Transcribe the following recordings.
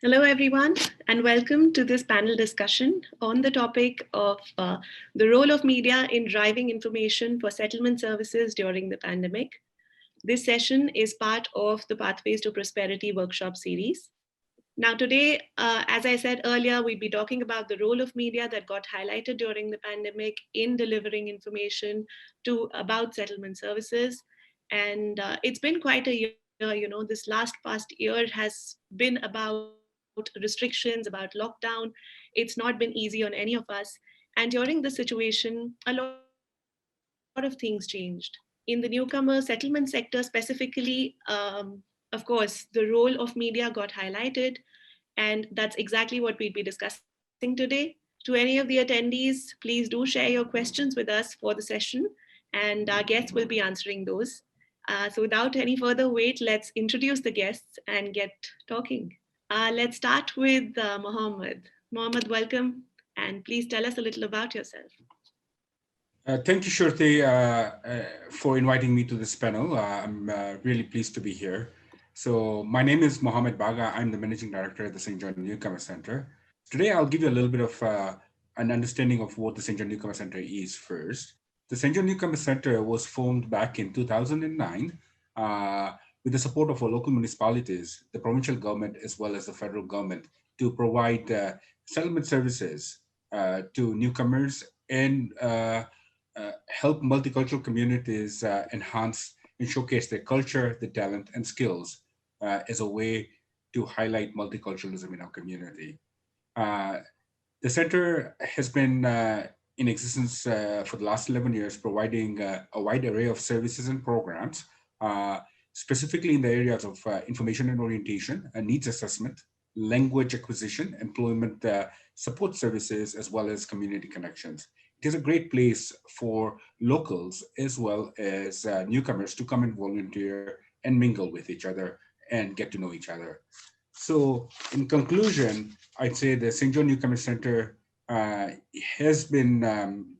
Hello, everyone, and welcome to this panel discussion on the topic of the role of media in driving information for settlement services during the pandemic. This session is part of the Pathways to Prosperity workshop series. Now, today, as I said earlier, we'll be talking about the role of media that got highlighted during the pandemic in delivering information about settlement services. And it's been quite a year, this past year has been about restrictions, about lockdown. It's not been easy on any of us. And during this situation, a lot of things changed. In the newcomer settlement sector specifically, of course, the role of media got highlighted, and that's exactly what we'll be discussing today. To any of the attendees, please do share your questions with us for the session, and our guests will be answering those. So without any further wait, let's introduce the guests and get talking. Let's start with Mohammed. Mohammed, welcome, and please tell us a little about yourself. Thank you, Shruti, for inviting me to this panel. I'm really pleased to be here. So my name is Mohammed Baga. I'm the Managing Director at the St. John Newcomer Center. Today, I'll give you a little bit of an understanding of what the St. John Newcomer Center is first. The St. John Newcomer Center was formed back in 2009 with the support of our local municipalities, the provincial government, as well as the federal government to provide settlement services to newcomers and help multicultural communities enhance and showcase their culture, their talent, and skills as a way to highlight multiculturalism in our community. The center has been in existence for the last 11 years, providing a wide array of services and programs, specifically in the areas of information and orientation, needs assessment, language acquisition, employment support services, as well as community connections. It is a great place for locals as well as newcomers to come and volunteer and mingle with each other and get to know each other. So in conclusion, I'd say the St. John Newcomer Center has been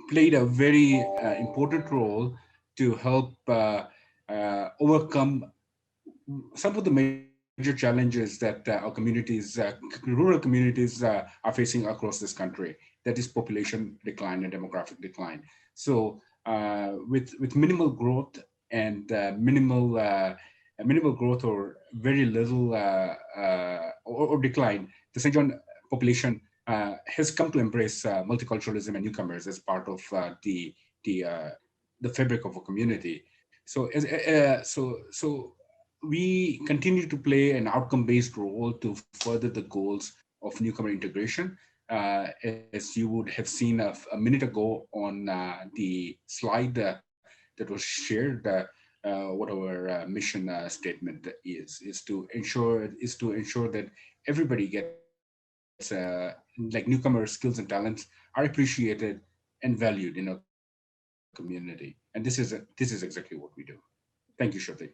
played a very important role to help overcome some of the major challenges that our communities, rural communities are facing across this country. That is population decline and demographic decline. So with minimal growth and minimal growth or very little or decline, the St. John population has come to embrace multiculturalism and newcomers as part of the fabric of a community. So we continue to play an outcome-based role to further the goals of newcomer integration. As you would have seen a minute ago on the slide that was shared, what our mission statement is to ensure that everybody gets like newcomer skills and talents are appreciated and valued in our community. And this is exactly what we do. Thank you, Shruti.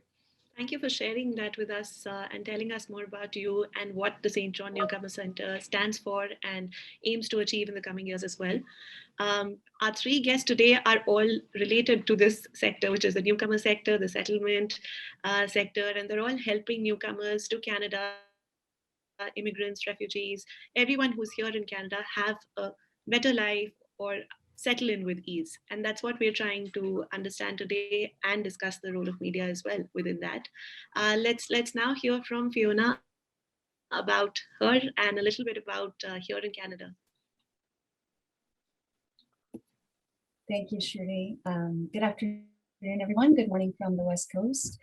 Thank you for sharing that with us and telling us more about you and what the St. John Newcomer Center stands for and aims to achieve in the coming years as well. Our three guests today are all related to this sector, which is the newcomer sector, the settlement sector, and they're all helping newcomers to Canada, immigrants, refugees, everyone who's here in Canada have a better life or settle in with ease. And that's what we're trying to understand today and discuss the role of media as well within that. Let's now hear from Fiona about her and a little bit about here in Canada. Thank you, Shruti. Good afternoon, everyone. Good morning from the West Coast.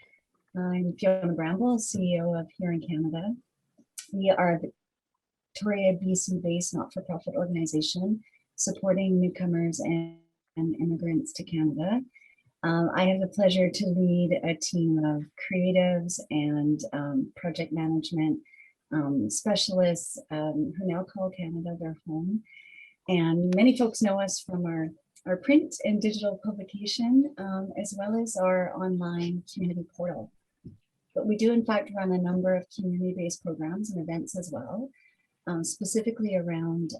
I'm Fiona Bramble, CEO of Here in Canada. We are a Victoria, BC-based not-for-profit organization supporting newcomers and immigrants to Canada. I have the pleasure to lead a team of creatives and project management specialists who now call Canada their home. And many folks know us from our print and digital publication, as well as our online community portal. But we do in fact run a number of community-based programs and events as well, specifically around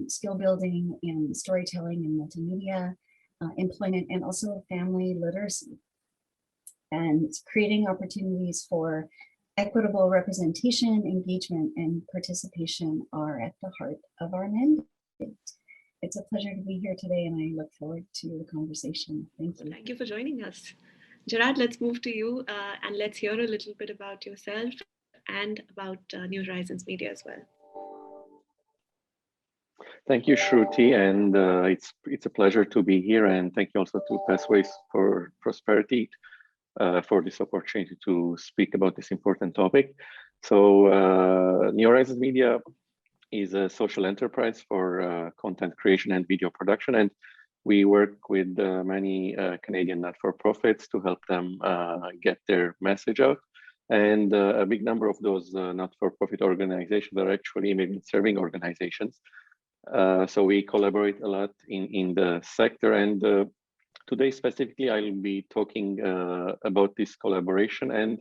skill building and storytelling and multimedia, employment, and also family literacy, and creating opportunities for equitable representation, engagement, and participation are at the heart of our mandate. It's a pleasure to be here today, and I look forward to the conversation. Thank you. Thank you for joining us. Gerard, let's move to you and let's hear a little bit about yourself and about New Horizons Media as well. Thank you, Shruti, and it's a pleasure to be here, and thank you also to Pathways for Prosperity for this opportunity to speak about this important topic. So New Horizons Media is a social enterprise for content creation and video production, and we work with many Canadian not-for-profits to help them get their message out. And a big number of those not-for-profit organizations are actually immigrant serving organizations. So we collaborate a lot in the sector, and today specifically I'll be talking about this collaboration and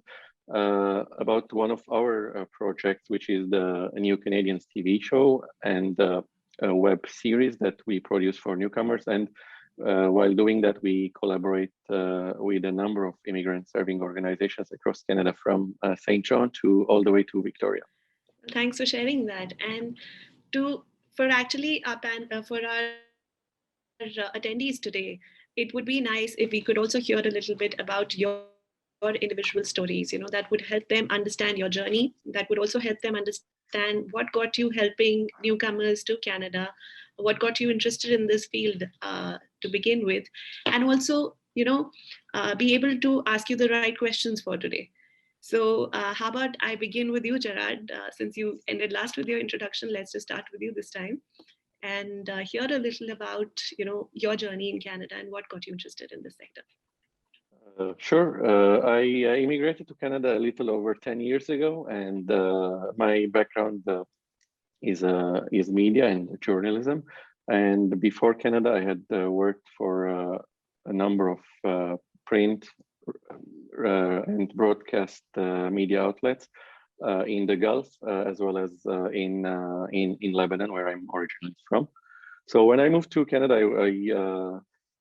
about one of our projects, which is the New Canadians TV show and a web series that we produce for Newcomers. And while doing that, we collaborate with a number of immigrant serving organizations across Canada, from St. John to all the way to Victoria. Thanks for sharing that. And for our attendees today, it would be nice if we could also hear a little bit about your individual stories, that would help them understand your journey. That would also help them understand what got you helping newcomers to Canada, what got you interested in this field to begin with, and also, be able to ask you the right questions for today. So how about I begin with you, Gerard? Since you ended last with your introduction, let's just start with you this time and hear a little about, your journey in Canada and what got you interested in this sector. Sure. I immigrated to Canada a little over 10 years ago, and my background is media and journalism. And before Canada, I had worked for a number of print and broadcast media outlets in the Gulf, as well as in Lebanon, where I'm originally from. So when I moved to Canada,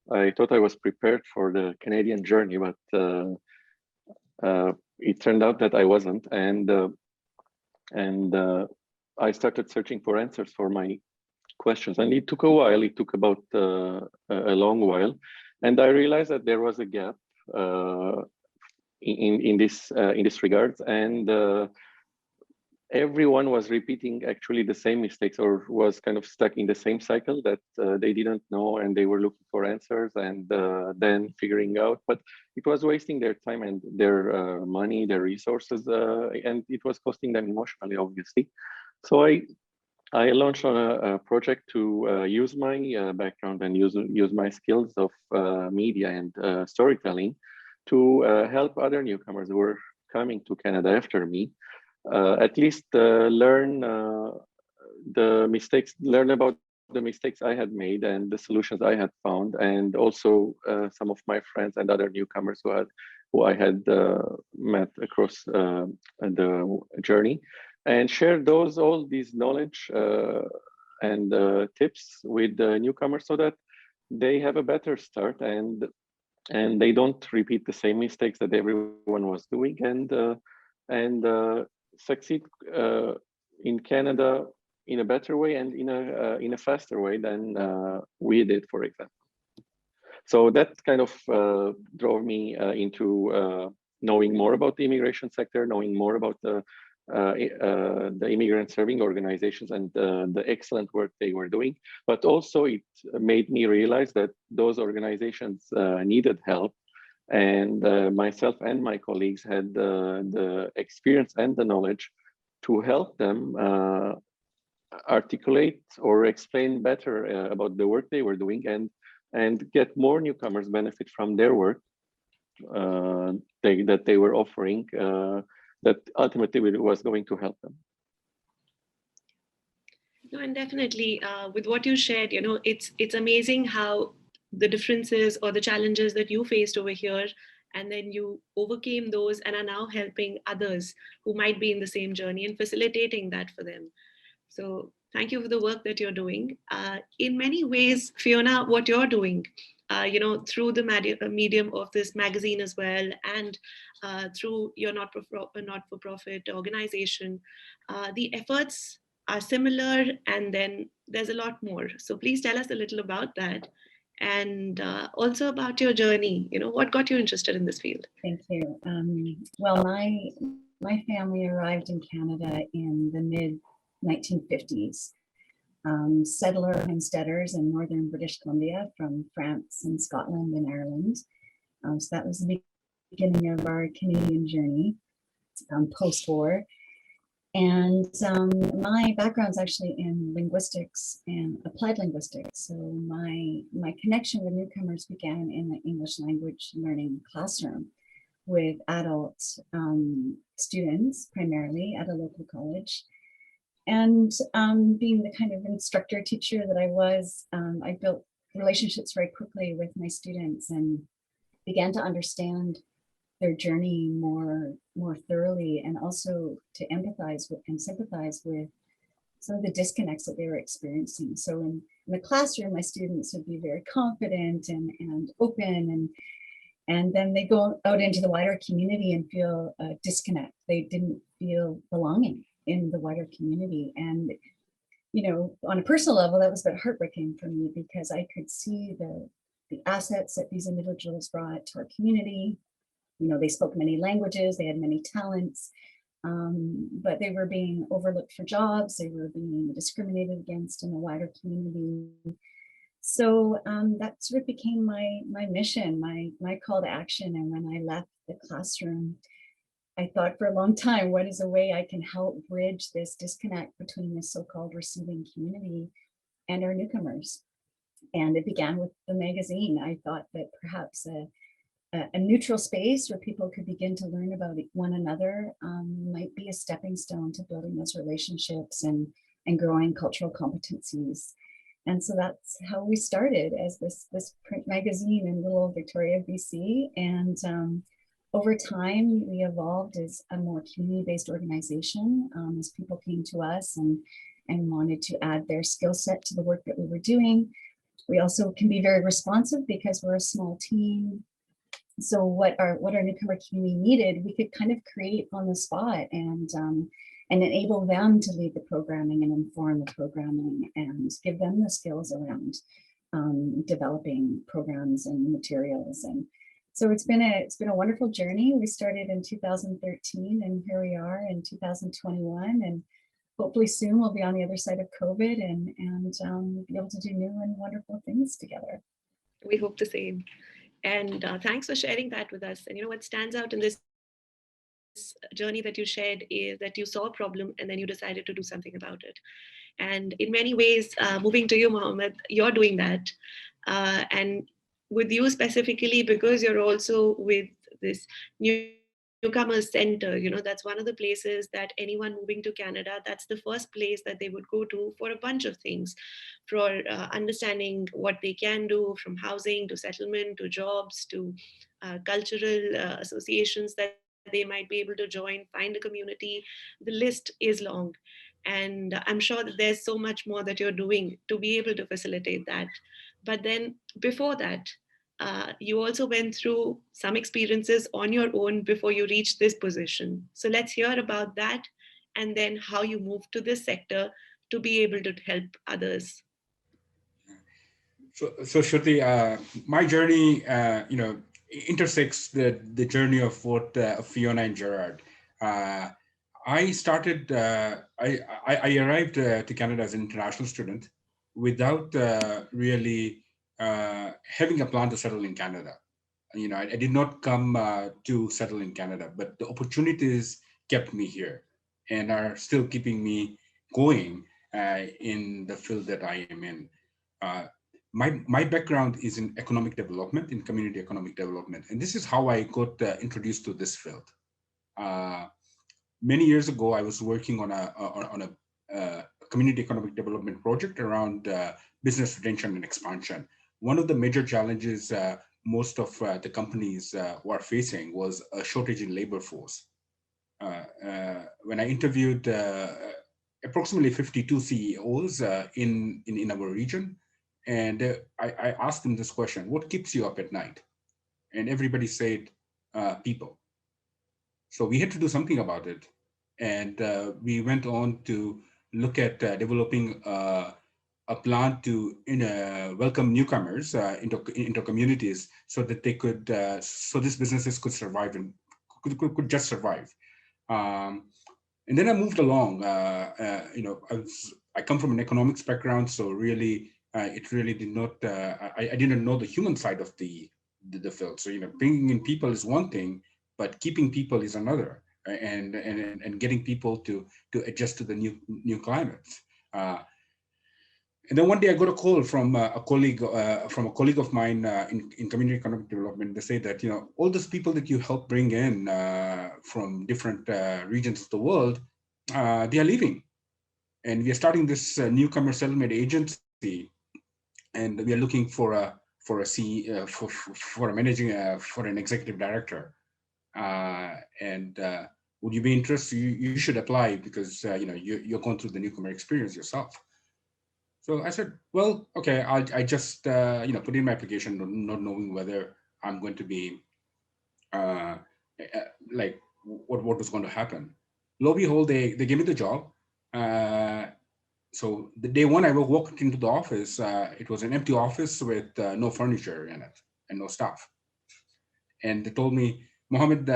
I thought I was prepared for the Canadian journey, but it turned out that I wasn't, and I started searching for answers for my questions, and it took a while. It took about a long while, and I realized that there was a gap in this regards, and everyone was repeating actually the same mistakes, or was kind of stuck in the same cycle that they didn't know, and they were looking for answers and then figuring out, but it was wasting their time and their money, their resources, and it was costing them emotionally, obviously. So I launched on a project to use my background and use my skills of media and storytelling to help other newcomers who were coming to Canada after me, at least learn about the mistakes I had made and the solutions I had found, and also some of my friends and other newcomers who I had met across the journey, and share all these knowledge and tips with the newcomers so that they have a better start and they don't repeat the same mistakes that everyone was doing, and succeed in Canada in a better way and in a faster way than we did, for example. So that kind of drove me into knowing more about the immigration sector, knowing more about the immigrant serving organizations and the excellent work they were doing. But also it made me realize that those organizations needed help. And myself and my colleagues had the experience and the knowledge to help them articulate or explain better about the work they were doing, and get more newcomers benefit from their work that they were offering, that ultimately was going to help them. No, and definitely with what you shared, it's amazing how the differences or the challenges that you faced over here, and then you overcame those and are now helping others who might be in the same journey and facilitating that for them. So thank you for the work that you're doing. In many ways, Fiona, what you're doing through the medium of this magazine as well, and through your not-for-profit organization, the efforts are similar, and then there's a lot more. So please tell us a little about that, and also about your journey. What got you interested in this field? Thank you. Well, my family arrived in Canada in the mid-1950s. Settler homesteaders in northern British Columbia from France and Scotland and Ireland. So that was the beginning of our Canadian journey post-war. And my background's actually in linguistics and applied linguistics. So my connection with Newcomers began in the English language learning classroom with adult students, primarily at a local college. And being the kind of instructor teacher that I was, I built relationships very quickly with my students and began to understand their journey more thoroughly, and also to empathize with and sympathize with some of the disconnects that they were experiencing. So in the classroom, my students would be very confident and open, and then they go out into the wider community and feel a disconnect. They didn't feel belonging in the wider community. And, on a personal level, that was a bit heartbreaking for me, because I could see the assets that these individuals brought to our community. They spoke many languages, they had many talents, but they were being overlooked for jobs, they were being discriminated against in the wider community. So that sort of became my mission, my call to action. And when I left the classroom, I thought for a long time, what is a way I can help bridge this disconnect between the so-called receiving community and our newcomers? And it began with the magazine. I thought that perhaps a neutral space where people could begin to learn about one another might be a stepping stone to building those relationships and growing cultural competencies. And so that's how we started, as this print magazine in little Victoria, BC. And over time, we evolved as a more community-based organization as people came to us and wanted to add their skill set to the work that we were doing. We also can be very responsive because we're a small team. So what our newcomer community needed, we could kind of create on the spot and enable them to lead the programming and inform the programming and give them the skills around developing programs and materials. And so it's been a wonderful journey. We started in 2013, and here we are in 2021, and hopefully soon we'll be on the other side of COVID and be able to do new and wonderful things together. We hope the same. And thanks for sharing that with us. And what stands out in this journey that you shared is that you saw a problem and then you decided to do something about it. And in many ways, moving to you, Mohammed, you're doing that. And with you specifically, because you're also with this Newcomers Center, that's one of the places that anyone moving to Canada, that's the first place that they would go to for a bunch of things, for understanding what they can do, from housing to settlement to jobs to cultural associations that they might be able to join, find a community. The list is long. And I'm sure that there's so much more that you're doing to be able to facilitate that. But then before that, you also went through some experiences on your own before you reached this position. So let's hear about that, and then how you moved to this sector to be able to help others. So Shruti, my journey, intersects the journey of both Fiona and Gerard. I started, I arrived to Canada as an international student without really having a plan to settle in Canada. I did not come to settle in Canada, but the opportunities kept me here and are still keeping me going in the field that I am in. My background is in economic development, in community economic development, and this is how I got introduced to this field. Many years ago, I was working on a community economic development project around business retention and expansion. One of the major challenges most of the companies were facing was a shortage in labor force. When I interviewed approximately 52 CEOs in our region, And I asked them this question: what keeps you up at night? And everybody said, people. So we had to do something about it. And we went on to look at developing a plan to welcome newcomers into communities so that they could, so these businesses could survive and could just survive. And then I moved along. I come from an economics background, so really, it really did not. I didn't know the human side of the field. So bringing in people is one thing, but keeping people is another, and getting people to adjust to the new climates. And then one day I got a call from a colleague of mine in community economic development. They say that all those people that you help bring in from different regions of the world, they are leaving, and we are starting this newcomer settlement agency, and we are looking for an executive director. And would you be interested? You should apply because you're going through the newcomer experience yourself. So I said, well, okay, I just put in my application, not knowing whether I'm going to be like what was going to happen. Lo and behold, they gave me the job. So the day one I walked into the office, it was an empty office with no furniture in it and no staff. And they told me, Mohammed,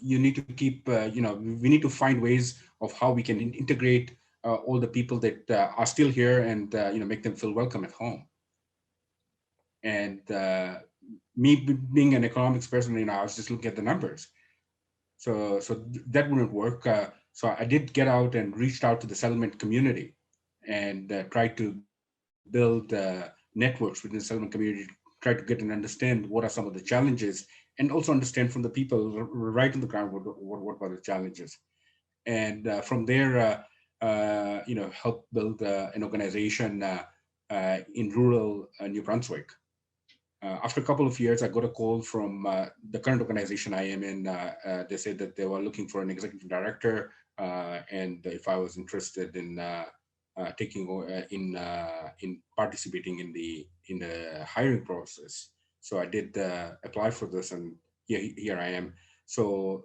you need to keep, we need to find ways of how we can integrate all the people that are still here and, make them feel welcome at home. And me being an economics person, I was just looking at the numbers. So that wouldn't work. So I did get out and reached out to the settlement community and tried to build networks within the settlement community, try to get and understand what are some of the challenges, and also understand from the people right on the ground what are the challenges. And from there, help build an organization in rural New Brunswick. After a couple of years, I got a call from the current organization I am in. They said that they were looking for an executive director, and if I was interested in in participating in the hiring process. So I did apply for this, and here I am. So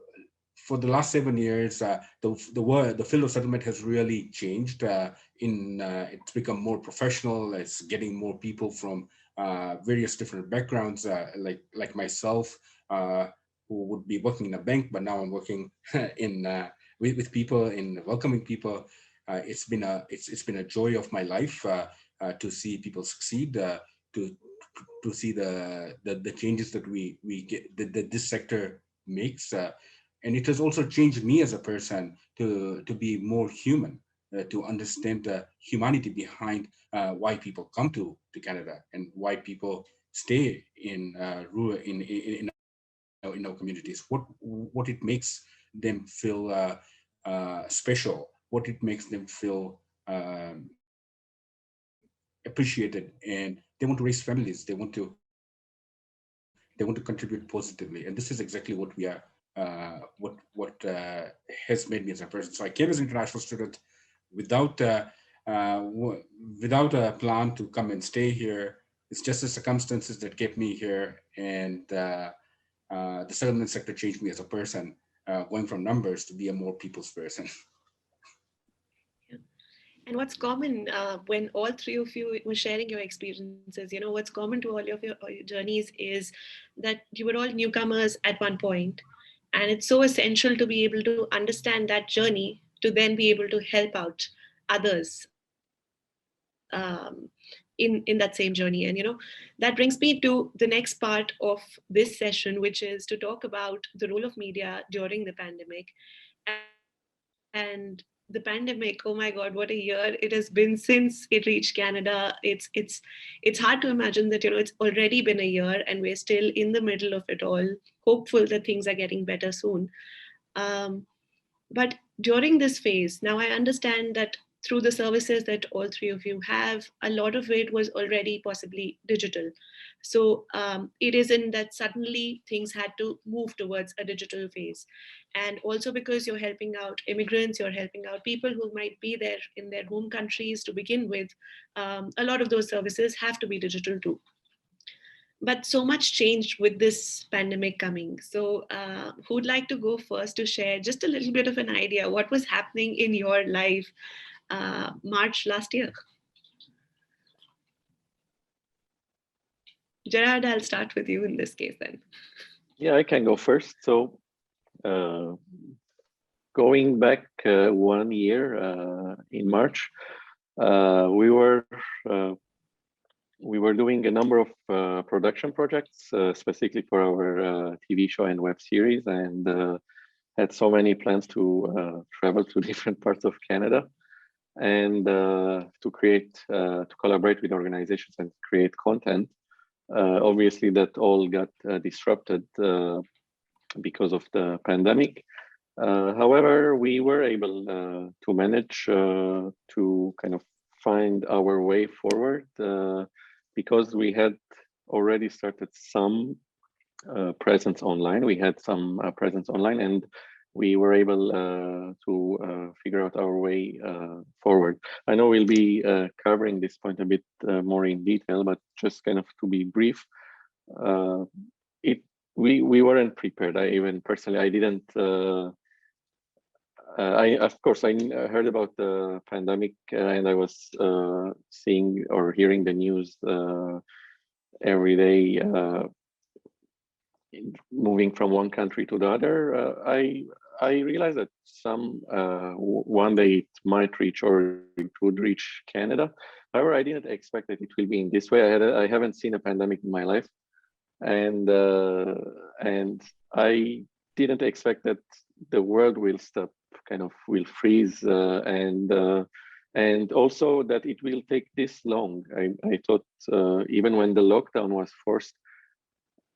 for the last 7 years, the field of settlement has really changed. It's become more professional. It's getting more people from various different backgrounds, like myself, who would be working in a bank, but now I'm working with people, in welcoming people. It's been a joy of my life to see people succeed, to see the changes that we get that this sector makes, and it has also changed me as a person to be more human, to understand the humanity behind why people come to Canada and why people stay in rural in our communities. What it makes them feel special, what it makes them feel appreciated, and they want to raise families. They want to contribute positively, and this is exactly what we are. What has made me as a person. So I came as an international student without without a plan to come and stay here. It's just the circumstances that kept me here, and the settlement sector changed me as a person, going from numbers to be a more people's person. And what's common when all three of you were sharing your experiences, what's common to all of your journeys is that you were all newcomers at one point, and it's so essential to be able to understand that journey to then be able to help out others in that same journey. And that brings me to the next part of this session, which is to talk about the role of media during the pandemic. And the pandemic, oh my god, what a year it has been since it reached Canada. It's hard to imagine that it's already been a year and we're still in the middle of it all, hopeful that things are getting better soon. But during this phase, now I understand that through the services that all three of you have, a lot of it was already possibly digital. So it isn't that suddenly things had to move towards a digital phase. And also because you're helping out immigrants, you're helping out people who might be there in their home countries to begin with, a lot of those services have to be digital too. But so much changed with this pandemic coming. So who'd like to go first to share just a little bit of an idea what was happening in your life March last year? Gerard, I'll start with you in this case then. Yeah, I can go first. So going back 1 year in March, we were doing a number of production projects, specifically for our TV show and web series, and had so many plans to travel to different parts of Canada and to collaborate with organizations and create content. Obviously, that all got disrupted because of the pandemic. However, we were able to manage to kind of find our way forward because we had already started some presence online. We had some presence online, and we were able to figure out our way forward. I know we'll be covering this point a bit more in detail, but just kind of to be brief, we weren't prepared. I even personally, I didn't. Of course, I heard about the pandemic, and I was seeing or hearing the news every day, moving from one country to the other. I realized that one day it might reach or it would reach Canada. However, I didn't expect that it will be in this way. I haven't seen a pandemic in my life, and I didn't expect that the world will stop, kind of will freeze, and also that it will take this long. I thought even when the lockdown was forced,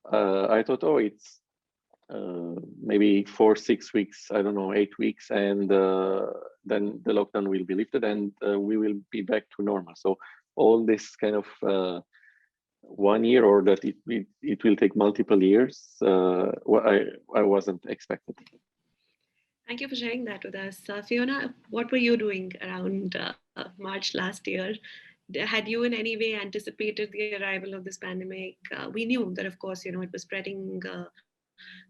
I thought, oh, it's maybe 4-6 weeks, I don't know, 8 weeks, and then the lockdown will be lifted and we will be back to normal. So all this kind of 1 year, or that it will take multiple years, I wasn't expected. Thank you for sharing that with us. Fiona, what were you doing around March last year? Had you in any way anticipated the arrival of this pandemic? We knew that, of course, it was spreading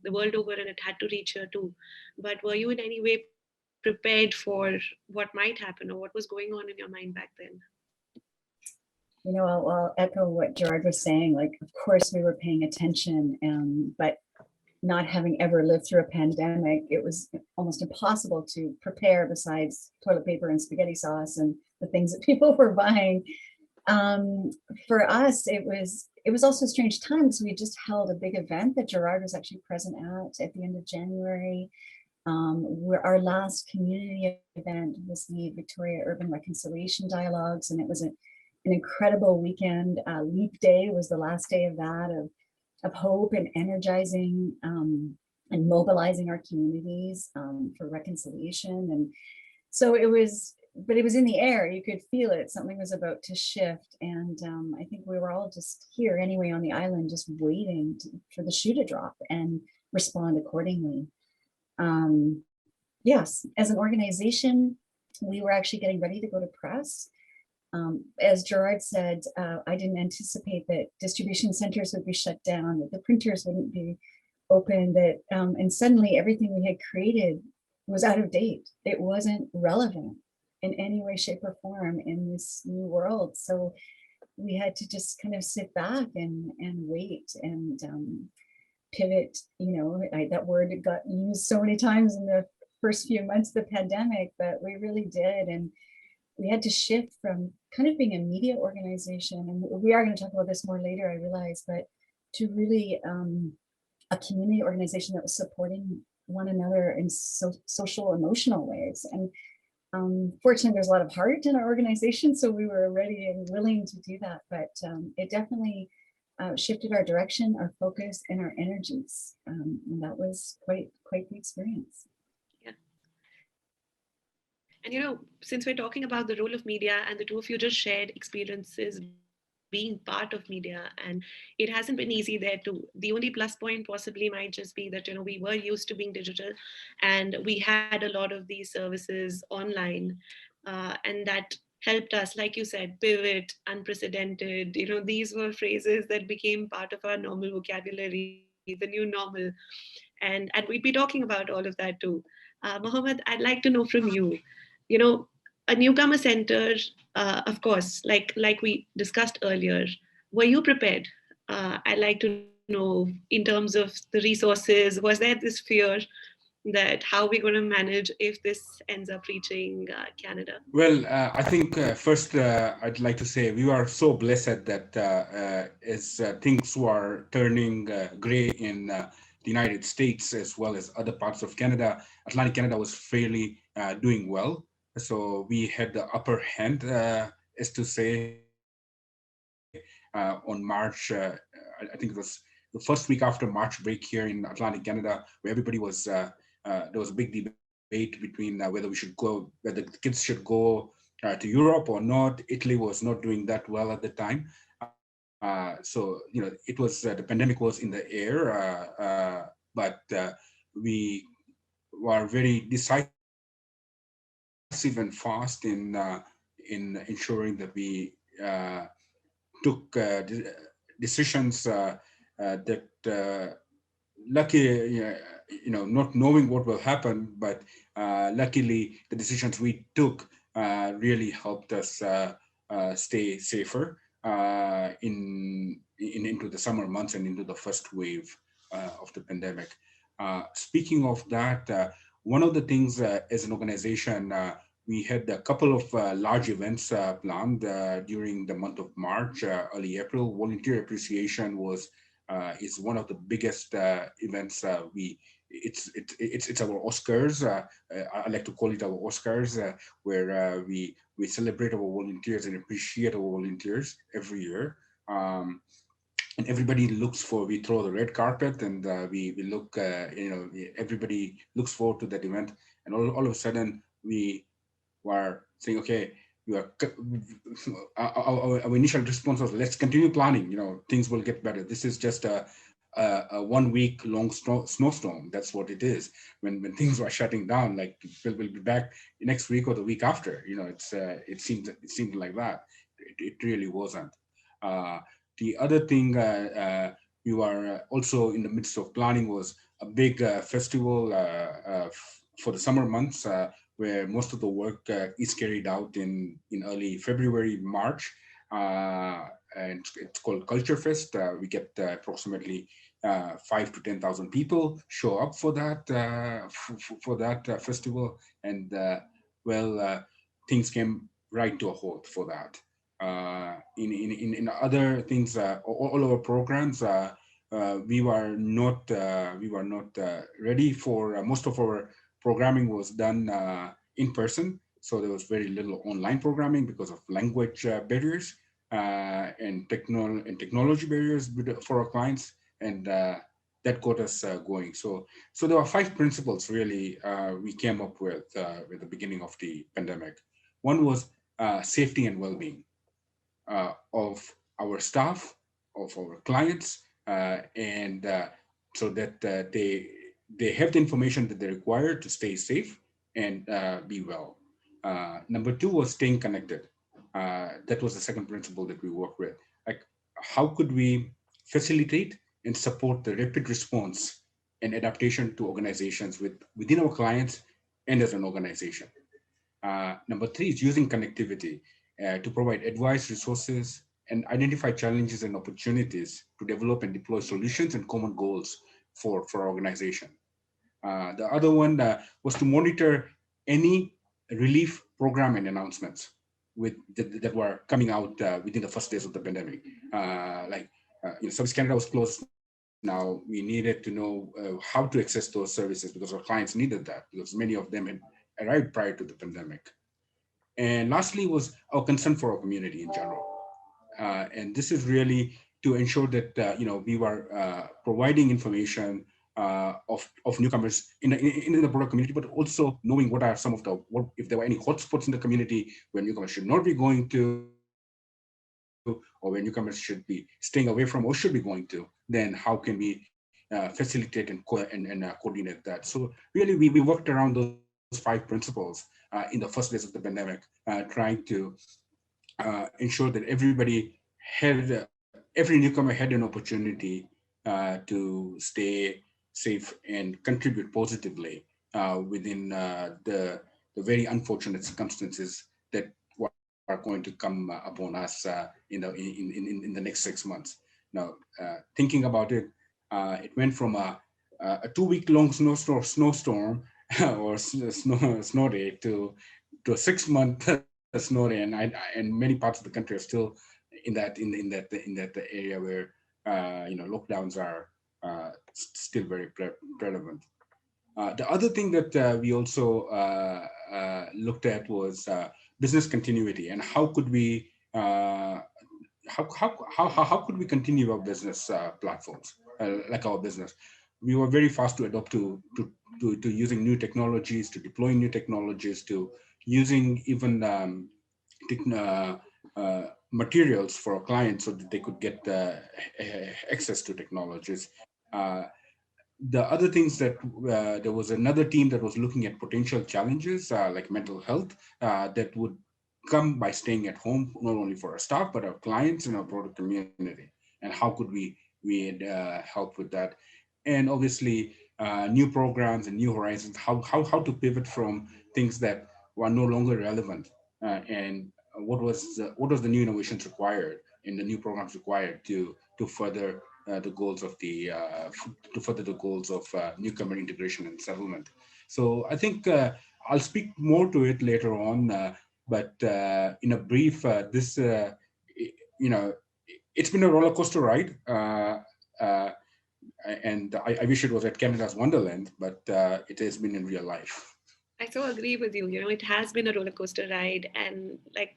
the world over and it had to reach here too. But were you in any way prepared for what might happen, or what was going on in your mind back then? I'll echo what Gerard was saying. Like, of course, we were paying attention, but not having ever lived through a pandemic, it was almost impossible to prepare besides toilet paper and spaghetti sauce and the things that people were buying. For us, it was also a strange time because we had just held a big event that Gerard was actually present at the end of January. Where our last community event was the Victoria Urban Reconciliation Dialogues, and it was an incredible weekend. Leap Day was the last day of that, of hope and energizing and mobilizing our communities for reconciliation. And so it was in the air. You could feel it. Something was about to shift. And I think we were all just here anyway on the island, just waiting for the shoe to drop and respond accordingly. Yes, as an organization, we were actually getting ready to go to press. As Gerard said, I didn't anticipate that distribution centers would be shut down, that the printers wouldn't be open, and suddenly everything we had created was out of date. It wasn't relevant in any way, shape, or form in this new world. So we had to just kind of sit back and wait and pivot. That word got used so many times in the first few months of the pandemic, but we really did. And we had to shift from kind of being a media organization, and we are going to talk about this more later, I realize, but to really a community organization that was supporting one another in social, emotional ways. And fortunately, there's a lot of heart in our organization, so we were ready and willing to do that. But it definitely shifted our direction, our focus, and our energies. And that was quite the experience. And since we're talking about the role of media, and the two of you just shared experiences being part of media, and it hasn't been easy there too. The only plus point possibly might just be that we were used to being digital, and we had a lot of these services online, and that helped us, like you said, pivot, unprecedented. These were phrases that became part of our normal vocabulary, the new normal, and we'd be talking about all of that too. Mohammed, I'd like to know from you. You know, a newcomer center, of course, like we discussed earlier. Were you prepared? I'd like to know in terms of the resources. Was there this fear that how we're going to manage if this ends up reaching Canada? Well, I think first I'd like to say we are so blessed that as things were turning gray in the United States as well as other parts of Canada, Atlantic Canada was fairly doing well. So we had the upper hand, as to say, on March. I think it was the first week after March break here in Atlantic Canada, where everybody was. There was a big debate between whether we should go, whether the kids should go to Europe or not. Italy was not doing that well at the time. So, it was the pandemic was in the air, but we were very decisive and fast in ensuring that we took decisions that lucky, not knowing what will happen, but luckily the decisions we took really helped us stay safer into the summer months and into the first wave of the pandemic. Speaking of that, one of the things as an organization, we had a couple of large events planned during the month of March, early April. Volunteer appreciation is one of the biggest events. It's our Oscars. I like to call it our Oscars, where we celebrate our volunteers and appreciate our volunteers every year. And everybody we throw the red carpet, and we look, everybody looks forward to that event. And all of a sudden we were saying, okay, our initial response was, let's continue planning, things will get better. This is just a 1 week long snowstorm. That's what it is. When things were shutting down, like we'll be back next week or the week after, it seemed like that. It really wasn't. The other thing we were also in the midst of planning was a big festival for the summer months, where most of the work is carried out in early February, March. And it's called Culture Fest. We get approximately 5,000 to 10,000 people show up for that festival, and things came right to a halt for that. In other things, all our programs, we were not ready for. Most of our programming was done in person, so there was very little online programming because of language barriers and technology barriers for our clients, and that got us going. So there are 5 principles really we came up with the beginning of the pandemic. One was safety and well-being of our staff, of our clients, and so that they have the information that they require to stay safe and be well. Number 2 was staying connected. That was the second principle that we work with. Like, how could we facilitate and support the rapid response and adaptation to organizations within our clients and as an organization? Number 3 is using connectivity to provide advice, resources, and identify challenges and opportunities to develop and deploy solutions and common goals for our organization. The other one was to monitor any relief program and announcements that were coming out within the first days of the pandemic. Service Canada was closed now. We needed to know how to access those services because our clients needed that, because many of them had arrived prior to the pandemic. And lastly was our concern for our community in general. And this is really to ensure that we were providing information of newcomers in the broader community, but also knowing what are some of if there were any hotspots in the community where newcomers should not be going to, or where newcomers should be staying away from or should be going to. Then how can we facilitate and coordinate that? So really, we worked around those 5 principles in the first days of the pandemic, trying to ensure that every newcomer had an opportunity to stay safe and contribute positively within the very unfortunate circumstances that are going to come upon us in the next 6 months. Now, thinking about it, it went from a 2-week long snowstorm or snow day to a 6-month snow day, and many parts of the country are still in that area where lockdowns are still very relevant. The other thing that we also looked at was business continuity, and how could we how could we continue our business platforms like our business. We were very fast to adopt to using new technologies, to deploying new technologies, to using even materials for our clients so that they could get access to technologies. The other things that there was another team that was looking at potential challenges like mental health that would come by staying at home, not only for our staff, but our clients and our broader community. And how could we help with that? And obviously, new programs and new horizons, how to pivot from things that were no longer relevant, and what was the new innovations required and the new programs required to further the goals of newcomer integration and settlement. So I think I'll speak more to it later on, but in a brief, this it's been a roller coaster ride, and I wish it was at Canada's Wonderland, but it has been in real life. I so agree with you. It has been a roller coaster ride, and like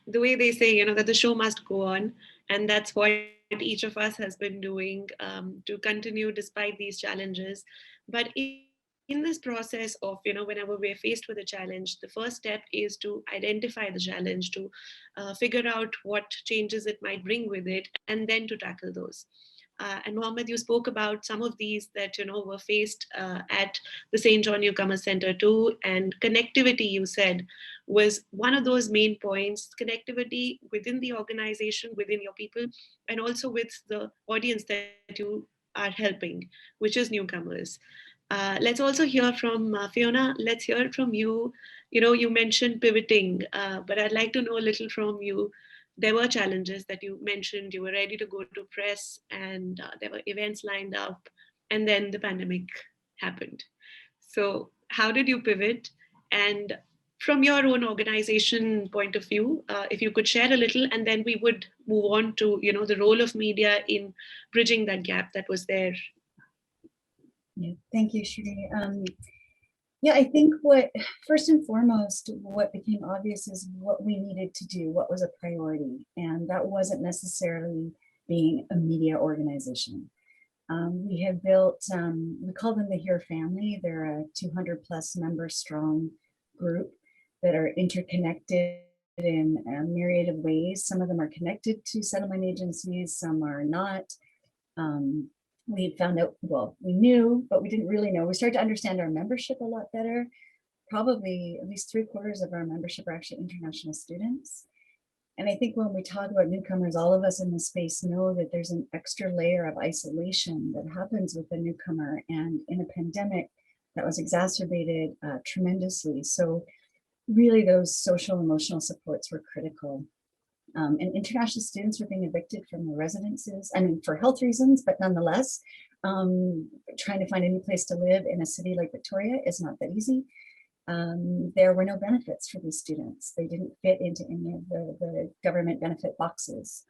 the way they say, that the show must go on, and that's what each of us has been doing to continue despite these challenges. But in this process of, whenever we're faced with a challenge, the first step is to identify the challenge, to figure out what changes it might bring with it, and then to tackle those. And Mohammed, you spoke about some of these that were faced at the St. John Newcomer Center too, and connectivity, you said, was one of those main points. Connectivity within the organization, within your people, and also with the audience that you are helping, which is newcomers. Let's also hear from Fiona. Let's hear it from you. You mentioned pivoting, but I'd like to know a little from you. There were challenges that you mentioned. You were ready to go to press, and there were events lined up, and then the pandemic happened. So how did you pivot? And from your own organization point of view, if you could share a little, and then we would move on to the role of media in bridging that gap that was there. Yeah, thank you, Shri. Yeah, I think first and foremost, what became obvious is what we needed to do, what was a priority. And that wasn't necessarily being a media organization. We have built, we call them the Here family. They're a 200 plus member strong group that are interconnected in a myriad of ways. Some of them are connected to settlement agencies, some are not. We found out, well, we knew, but we didn't really know. We started to understand our membership a lot better. Probably at least 3/4 of our membership are actually international students. And I think when we talk about newcomers, all of us in this space know that there's an extra layer of isolation that happens with a newcomer. And in a pandemic, that was exacerbated tremendously. So really those social emotional supports were critical. And international students were being evicted from their residences, I mean, for health reasons, but nonetheless, trying to find a new place to live in a city like Victoria is not that easy. There were no benefits for these students. They didn't fit into any of the government benefit boxes.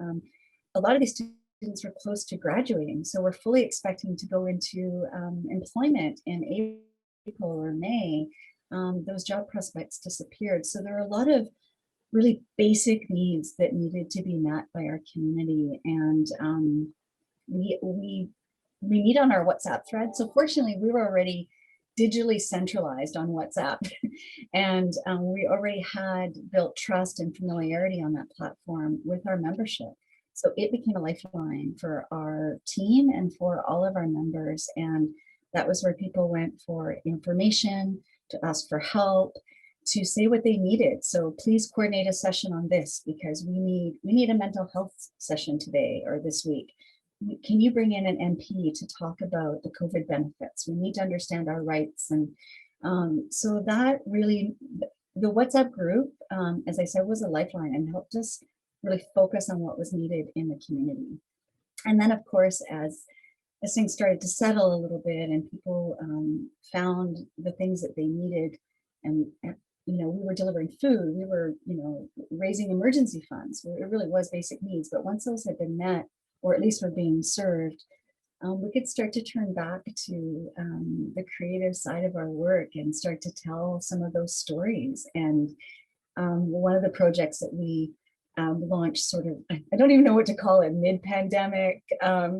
A lot of these students were close to graduating, so we're fully expecting to go into employment in April or May. Those job prospects disappeared. So there are a lot of really basic needs that needed to be met by our community. And we we meet on our WhatsApp thread. So fortunately, we were already digitally centralized on WhatsApp. And we already had built trust and familiarity on that platform with our membership. So it became a lifeline for our team and for all of our members. And that was where people went for information, to ask for help, to say what they needed. So please coordinate a session on this because we need a mental health session today or this week. Can you bring in an MP to talk about the COVID benefits? We need to understand our rights. And so that really, the WhatsApp group, as I said, was a lifeline and helped us really focus on what was needed in the community. And then of course, as things started to settle a little bit and people found the things that they needed, and we were delivering food, we were raising emergency funds. It really was basic needs. But once those had been met, or at least were being served, we could start to turn back to the creative side of our work and start to tell some of those stories. And one of the projects that we launched, sort of, I don't even know what to call it, mid-pandemic,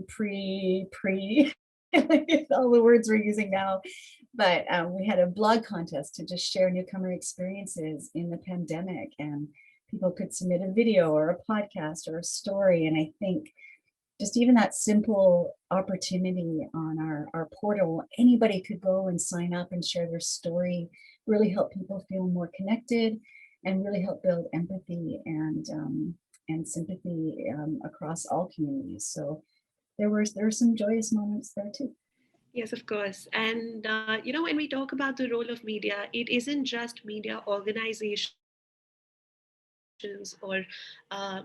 pre all the words we're using now, but we had a blog contest to just share newcomer experiences in the pandemic, and people could submit a video or a podcast or a story. And I think just even that simple opportunity on our portal, anybody could go and sign up and share their story, really help people feel more connected and really help build empathy and sympathy across all communities. So there were some joyous moments there too. Yes, of course. And, when we talk about the role of media, it isn't just media organizations or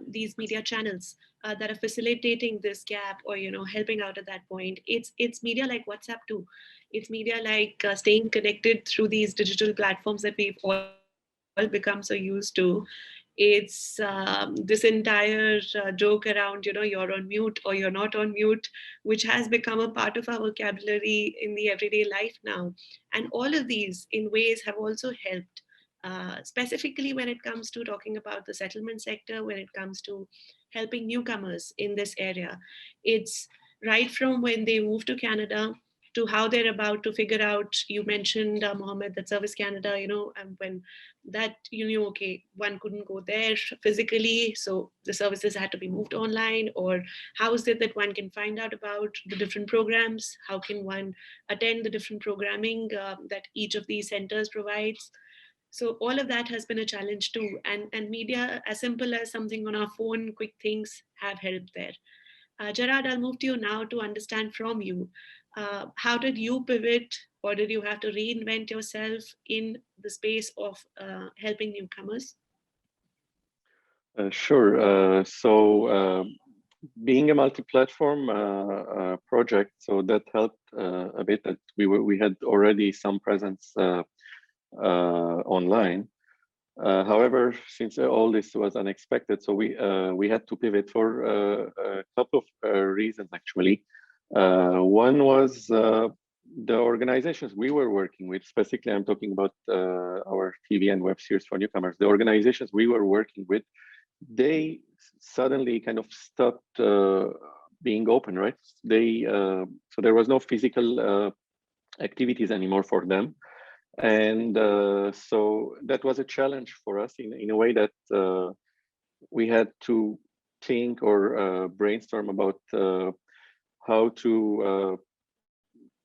these media channels that are facilitating this gap or helping out at that point. It's media like WhatsApp too. It's media like staying connected through these digital platforms that we've all become so used to. It's this entire joke around you're on mute or you're not on mute, which has become a part of our vocabulary in the everyday life now. And all of these in ways have also helped. Specifically when it comes to talking about the settlement sector, when it comes to helping newcomers in this area. It's right from when they move to Canada to how they're about to figure out, you mentioned, Mohammed, that Service Canada, and when that, okay, one couldn't go there physically, so the services had to be moved online, or how is it that one can find out about the different programs? How can one attend the different programming that each of these centers provides? So all of that has been a challenge too. And media, as simple as something on our phone, quick things, have helped there. Gerard, I'll move to you now to understand from you. How did you pivot, or did you have to reinvent yourself in the space of helping newcomers? Sure. So being a multi-platform project, so that helped a bit. That we had already some presence online. However, since all this was unexpected, so we had to pivot for a couple of reasons actually. One was the organizations we were working with. Specifically, I'm talking about our TV and web series for newcomers. The organizations we were working with, they suddenly kind of stopped being open, right? So there was no physical activities anymore for them. And so that was a challenge for us in a way that we had to think or brainstorm about how to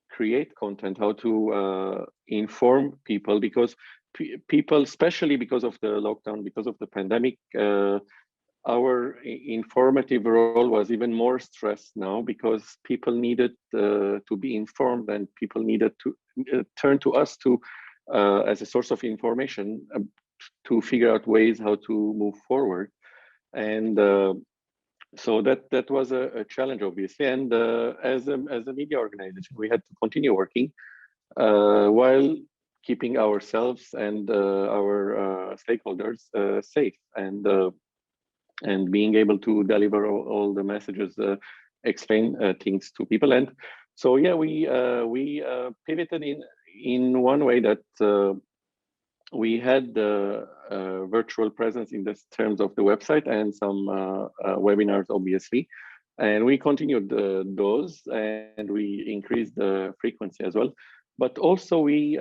create content, how to inform people, because people, especially because of the lockdown, because of the pandemic, our informative role was even more stressed now, because people needed to be informed, and people needed to turn to us to as a source of information to figure out ways how to move forward. And so that was a challenge, obviously. And as a media organization, we had to continue working while keeping ourselves and our stakeholders safe, and being able to deliver all the messages, explain things to people. And so yeah, we pivoted in one way, that we had the virtual presence in the terms of the website and some webinars, obviously. And we continued those, and we increased the frequency as well. But also we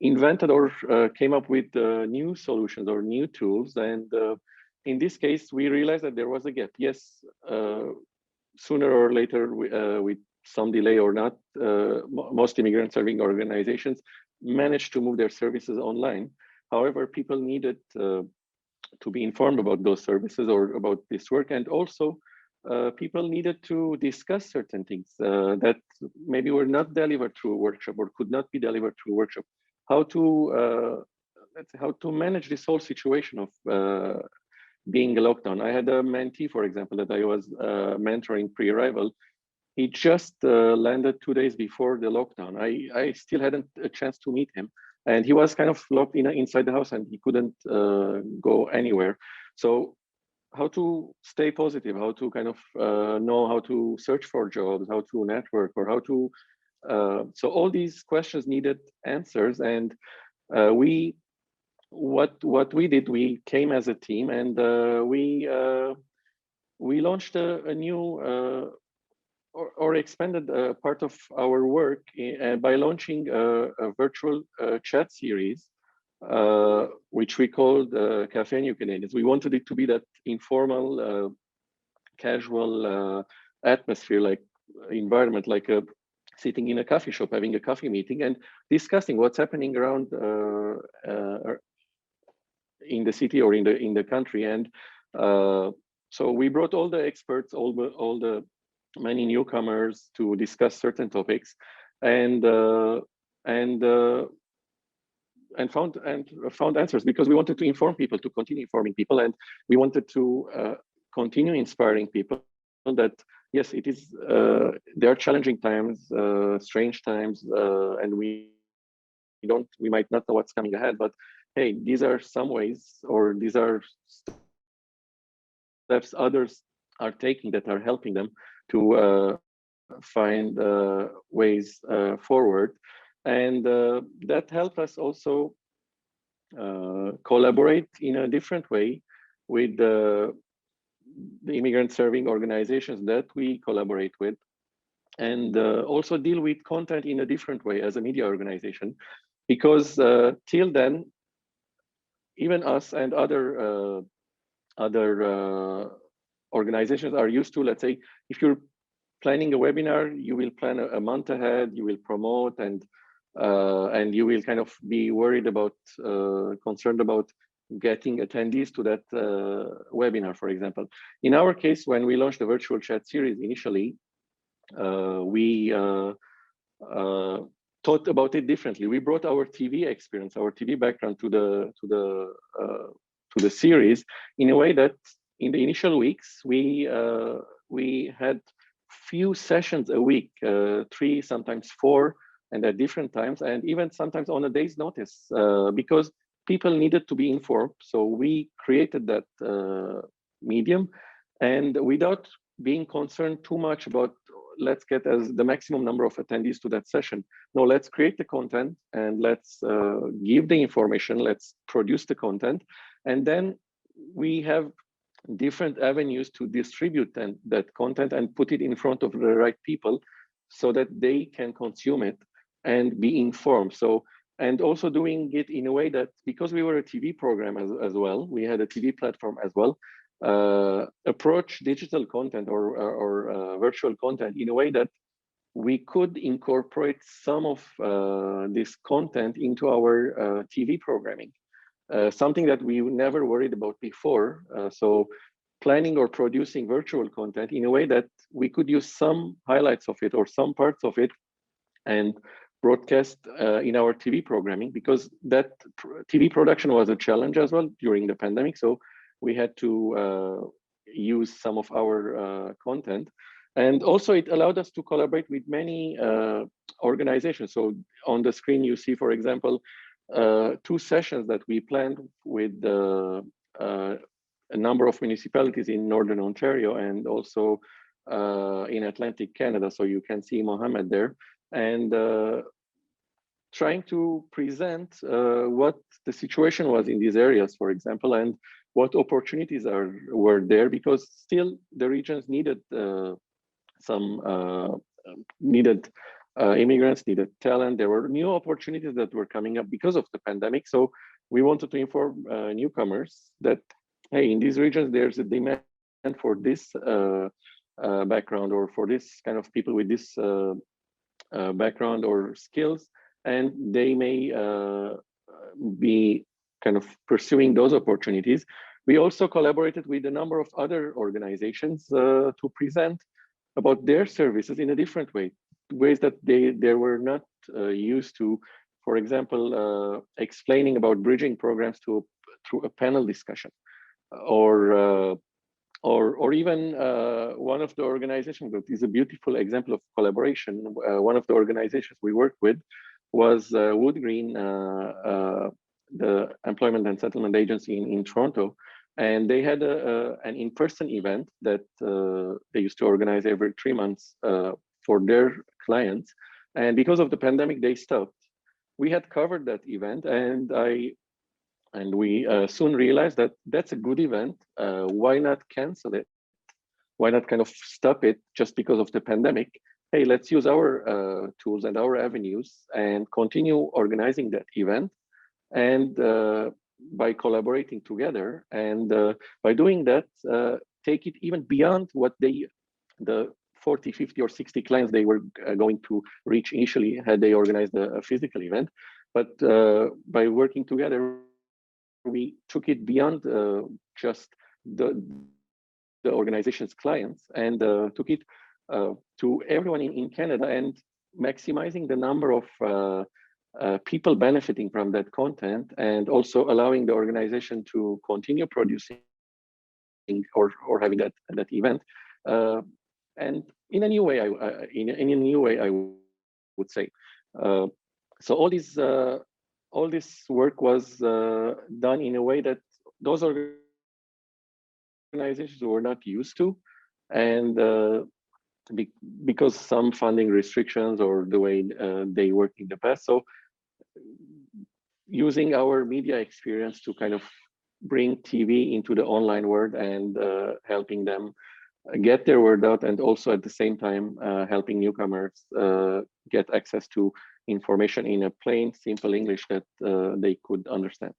invented or came up with new solutions or new tools. And in this case, we realized that there was a gap. Yes, sooner or later, with some delay or not, most immigrant serving organizations managed to move their services online. However, people needed to be informed about those services or about this work. And also, people needed to discuss certain things that maybe were not delivered through a workshop or could not be delivered through a workshop. How to manage this whole situation of being a lockdown. I had a mentee, for example, that I was mentoring pre-arrival. He just landed 2 days before the lockdown. I still hadn't a chance to meet him, and he was kind of locked inside the house, and he couldn't go anywhere. So how to stay positive, how to kind of know how to search for jobs, how to network, or how to so all these questions needed answers. And what we did, we came as a team, and we launched a new or expanded part of our work by launching a virtual chat series, which we called Café Newcomers. We wanted it to be that informal, casual atmosphere, like environment, like sitting in a coffee shop, having a coffee meeting, and discussing what's happening around in the city or in the country. And so we brought all the experts, all the many newcomers to discuss certain topics, and found answers, because we wanted to inform people, to continue informing people, and we wanted to continue inspiring people that yes, it is there are challenging times, strange times, and we might not know what's coming ahead, but hey, these are some ways, or these are steps others are taking that are helping them to find ways forward. And that helped us also collaborate in a different way with the immigrant serving organizations that we collaborate with, and also deal with content in a different way as a media organization, because till then, even us and other organizations are used to, let's say, if you're planning a webinar, you will plan a month ahead, you will promote, and you will kind of be worried about, concerned about getting attendees to that webinar, for example. In our case, when we launched the virtual chat series initially, we thought about it differently. We brought our TV experience, our TV background to the series in a way that in the initial weeks we had few sessions a week, 3, sometimes 4, and at different times, and even sometimes on a day's notice, because people needed to be informed. So we created that medium, and without being concerned too much about let's get as the maximum number of attendees to that session. No, let's create the content, and let's give the information, let's produce the content, and then we have different avenues to distribute that content and put it in front of the right people so that they can consume it and be informed. So, and also doing it in a way that, because we were a TV program as well, we had a TV platform as well, approach digital content or virtual content in a way that we could incorporate some of this content into our TV programming, something that we never worried about before. So planning or producing virtual content in a way that we could use some highlights of it or some parts of it and broadcast in our TV programming, because that TV production was a challenge as well during the pandemic. So we had to use some of our content. And also it allowed us to collaborate with many organizations. So on the screen, you see, for example, 2 sessions that we planned with a number of municipalities in Northern Ontario and also in Atlantic Canada. So you can see Mohammed there, and trying to present what the situation was in these areas, for example, and what opportunities were there, because still the regions needed immigrants, needed talent. There were new opportunities that were coming up because of the pandemic. So we wanted to inform newcomers that, hey, in these regions, there's a demand for this background, or for this kind of people with this background or skills, and they may be kind of pursuing those opportunities. We also collaborated with a number of other organizations to present about their services in a different way, ways that they were not used to. For example, explaining about bridging programs through a panel discussion, or even one of the organizations that is a beautiful example of collaboration. One of the organizations we worked with was Wood Green, the Employment and Settlement Agency in Toronto. And they had an in-person event that they used to organize every 3 months for their clients. And because of the pandemic, they stopped. We had covered that event, and we soon realized that that's a good event. Why not cancel it? Why not kind of stop it just because of the pandemic? Hey, let's use our tools and our avenues and continue organizing that event. And by collaborating together, and by doing that, take it even beyond what the 40, 50, or 60 clients they were going to reach initially had they organized a physical event. But by working together, we took it beyond just the organization's clients, and took it to everyone in Canada, and maximizing the number of people benefiting from that content, and also allowing the organization to continue producing or having that event. And in a new way, I would say. So all this work was done in a way that those organizations were not used to, and because some funding restrictions or the way they worked in the past. So using our media experience to kind of bring TV into the online world, and helping them get their word out, and also at the same time helping newcomers get access to information in a plain, simple English that they could understand.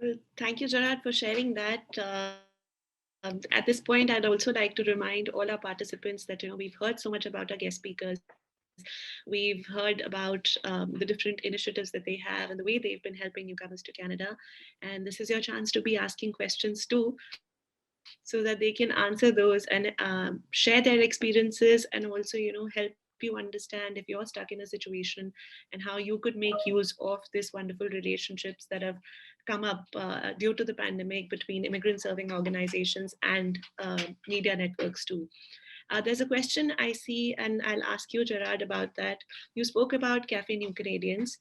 Well, thank you, Gerard, for sharing that. At this point, I'd also like to remind all our participants that we've heard so much about our guest speakers. We've heard about the different initiatives that they have and the way they've been helping newcomers to Canada. And this is your chance to be asking questions too, so that they can answer those and share their experiences, and also help you understand if you're stuck in a situation, and how you could make use of this wonderful relationships that have come up due to the pandemic between immigrant serving organizations and media networks too. There's a question I see, and I'll ask you, Gerard, about that. You spoke about Cafe New Canadians.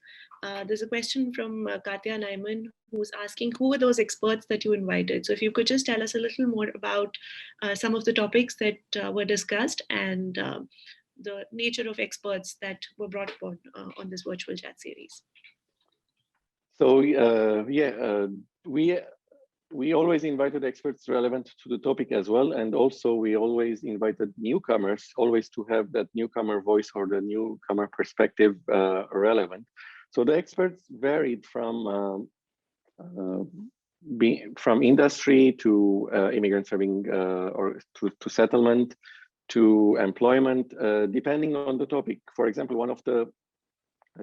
There's a question from Katya Naiman, who's asking, who were those experts that you invited? So if you could just tell us a little more about some of the topics that were discussed, and the nature of experts that were brought on this virtual chat series. So we always invited experts relevant to the topic as well, and also we always invited newcomers, always to have that newcomer voice or the newcomer perspective relevant. So the experts varied from industry to immigrant serving or to settlement to employment, depending on the topic. For example, one of the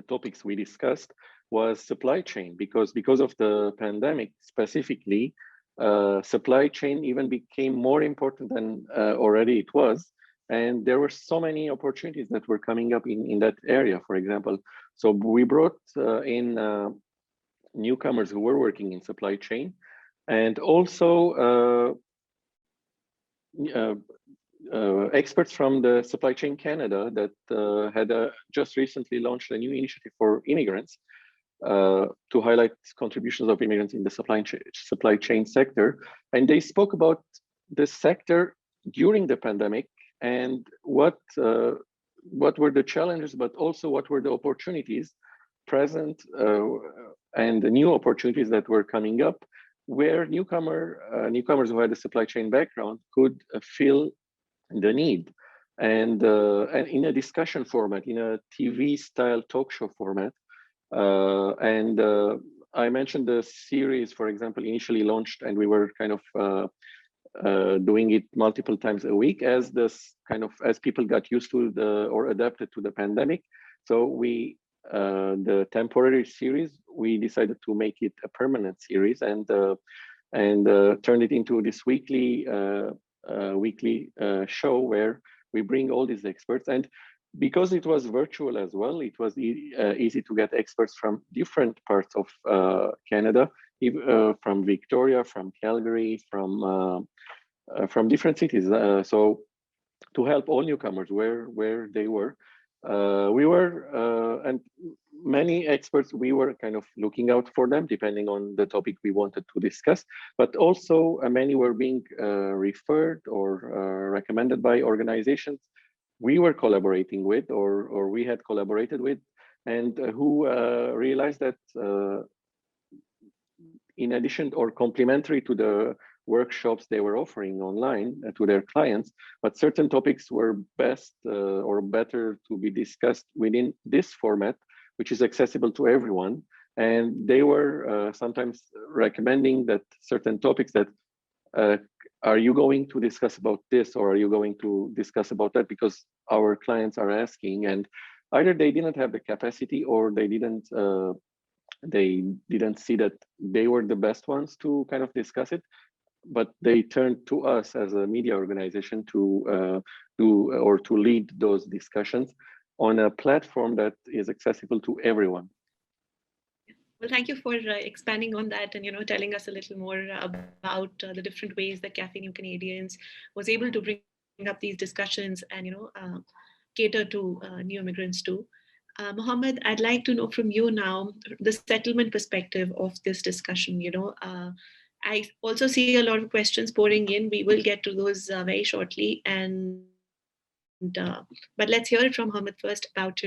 topics we discussed was supply chain, because of the pandemic specifically, supply chain even became more important than already it was. And there were so many opportunities that were coming up in that area, for example. So we brought in newcomers who were working in supply chain, and also experts from the Supply Chain Canada that had just recently launched a new initiative for immigrants to highlight contributions of immigrants in the supply chain sector. And they spoke about the sector during the pandemic, and what were the challenges, but also what were the opportunities present, and the new opportunities that were coming up where newcomers who had a supply chain background could feel the need. And in a discussion format, in a TV style talk show format. I mentioned the series, for example, initially launched, and we were kind of doing it multiple times a week as as people got used to or adapted to the pandemic. So the temporary series, we decided to make it a permanent series and turned it into this weekly show where we bring all these experts. And because it was virtual as well, it was easy to get experts from different parts of Canada, from Victoria, from Calgary, from different cities. So to help all newcomers where they were, and many experts, we were kind of looking out for them depending on the topic we wanted to discuss, but also many were being referred or recommended by organizations we were collaborating with or we had collaborated with, and who realized that in addition or complementary to the workshops they were offering online to their clients, but certain topics were best or better to be discussed within this format, which is accessible to everyone. And they were sometimes recommending that certain topics that are you going to discuss about this or are you going to discuss about that, because our clients are asking, and either they didn't have the capacity or they didn't see that they were the best ones to kind of discuss it, but they turned to us as a media organization to do or to lead those discussions on a platform that is accessible to everyone. Well, thank you for expanding on that and telling us a little more about the different ways that Cafe New Canadians was able to bring up these discussions and cater to new immigrants too. Mohammed, I'd like to know from you now the settlement perspective of this discussion. I also see a lot of questions pouring in. We will get to those very shortly, but let's hear it from Mohammed first about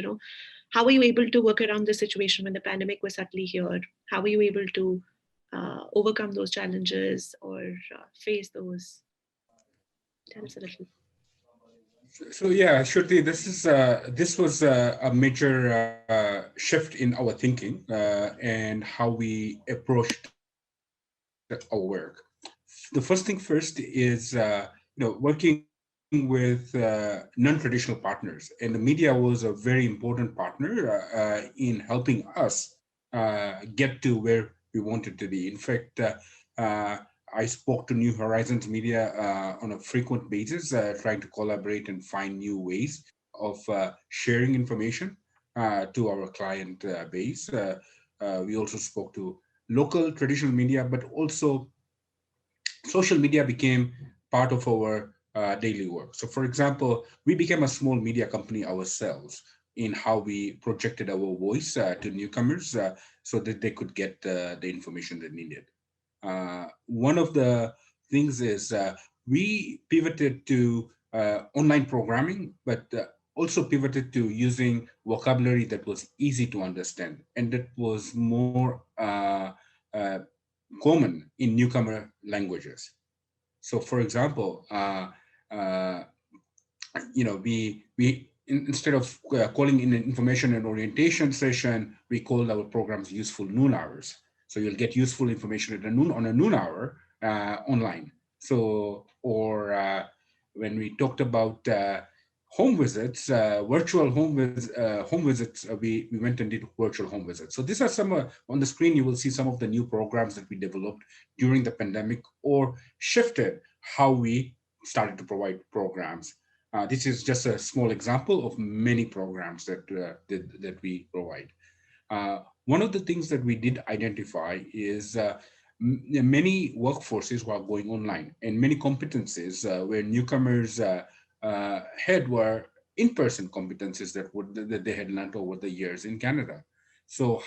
how were you able to work around the situation when the pandemic was suddenly here? How were you able to overcome those challenges or face those? Tell us a little. So yeah, Shruti, this was a major shift in our thinking and how we approached our work. The first thing first is working with non-traditional partners, and the media was a very important partner in helping us get to where we wanted to be. In fact, I spoke to New Horizons Media on a frequent basis, trying to collaborate and find new ways of sharing information to our client base. We also spoke to local traditional media, but also social media became part of our daily work. So for example, we became a small media company ourselves in how we projected our voice to newcomers so that they could get the information they needed. One of the things is we pivoted to online programming, but also pivoted to using vocabulary that was easy to understand and that was more common in newcomer languages. So, for example, instead of calling in an information and orientation session, we called our programs useful noon hours. So you'll get useful information at on a noon hour online. So, or when we talked about home visits, virtual home visits, we went and did virtual home visits. So these are some, on the screen, you will see some of the new programs that we developed during the pandemic or shifted how we started to provide programs. This is just a small example of many programs that we provide. One of the things that we did identify is many workforces were going online, and many competencies where newcomers had were in-person competencies that they had learned over the years in Canada. So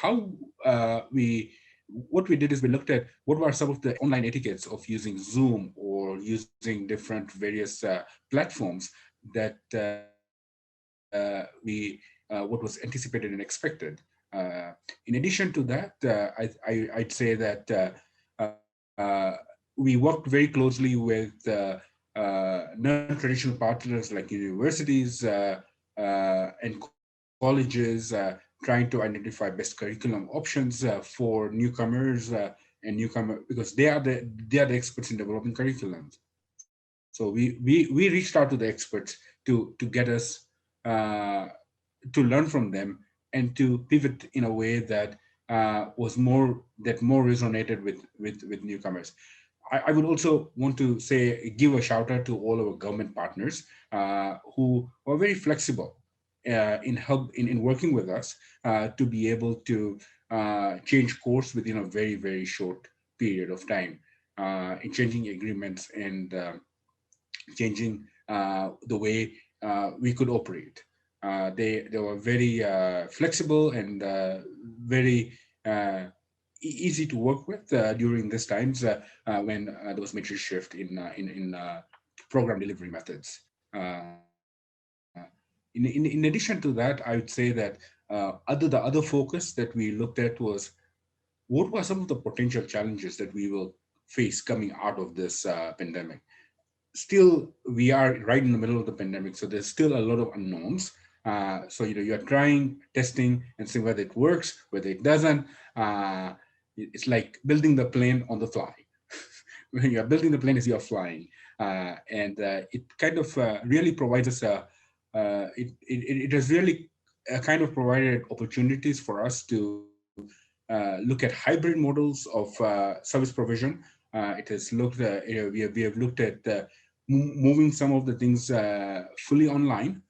what we did is we looked at what were some of the online etiquettes of using Zoom or using different various platforms that what was anticipated and expected. In addition to that, I'd say that we worked very closely with non-traditional partners like universities and colleges, trying to identify best curriculum options for newcomers because they are the experts in developing curriculums. So we reached out to the experts to get us uh, to learn from them and to pivot in a way that more resonated with newcomers. I would also want to give a shout out to all our government partners who are very flexible in working with us to be able to change course within a very short period of time in changing agreements and changing the way we could operate. They were very flexible and very easy to work with during these times when there was major shift in program delivery methods. In addition to that, I would say that the other focus that we looked at was what were some of the potential challenges that we will face coming out of this pandemic. Still, we are right in the middle of the pandemic, so there's still a lot of unknowns. So you're trying, testing, and seeing whether it works, whether it doesn't. It's like building the plane on the fly. When you're building the plane as you're flying, and it kind of really provides us it has really kind of provided opportunities for us to look at hybrid models of service provision. It has looked, we have looked at moving some of the things fully online.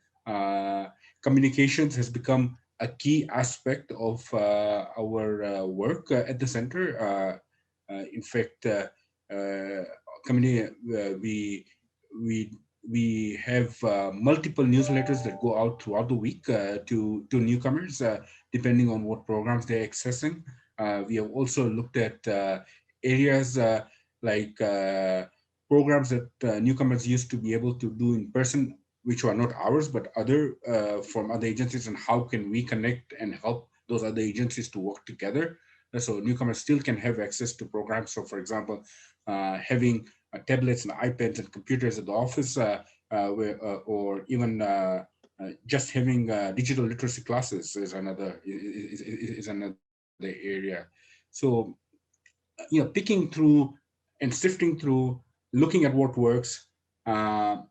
Communications has become a key aspect of our work at the center. In fact, community, we have multiple newsletters that go out throughout the week to newcomers, depending on what programs they're accessing. We have also looked at areas like programs that newcomers used to be able to do in person, which are not ours, but other from other agencies, and how can we connect and help those other agencies to work together. So newcomers still can have access to programs. So for example, having tablets and iPads and computers at the office, or even just having digital literacy classes is another area. So picking through and sifting through, looking at what works,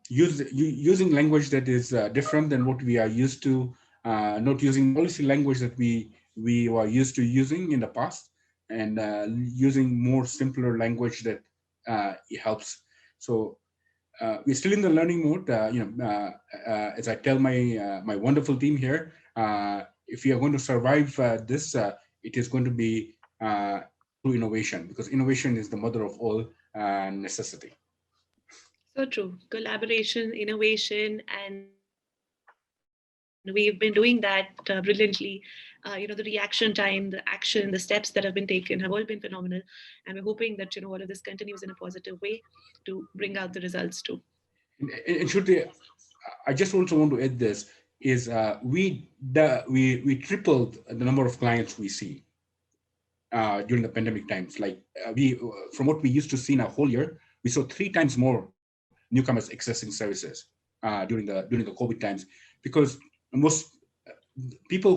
using language that is different than what we are used to, not using policy language that we were used to using in the past, and using more simpler language that it helps. So we're still in the learning mode. As I tell my wonderful team here, if we are going to survive this, it is going to be through innovation, because innovation is the mother of all necessity. So true. Collaboration, innovation, and we've been doing that brilliantly. The reaction time, the action, the steps that have been taken have all been phenomenal. And we're hoping that, all of this continues in a positive way to bring out the results too. And I just also want to add this is we tripled the number of clients we see during the pandemic times. Like we from what we used to see in a whole year, we saw 3 times more newcomers accessing services during the COVID times, because most people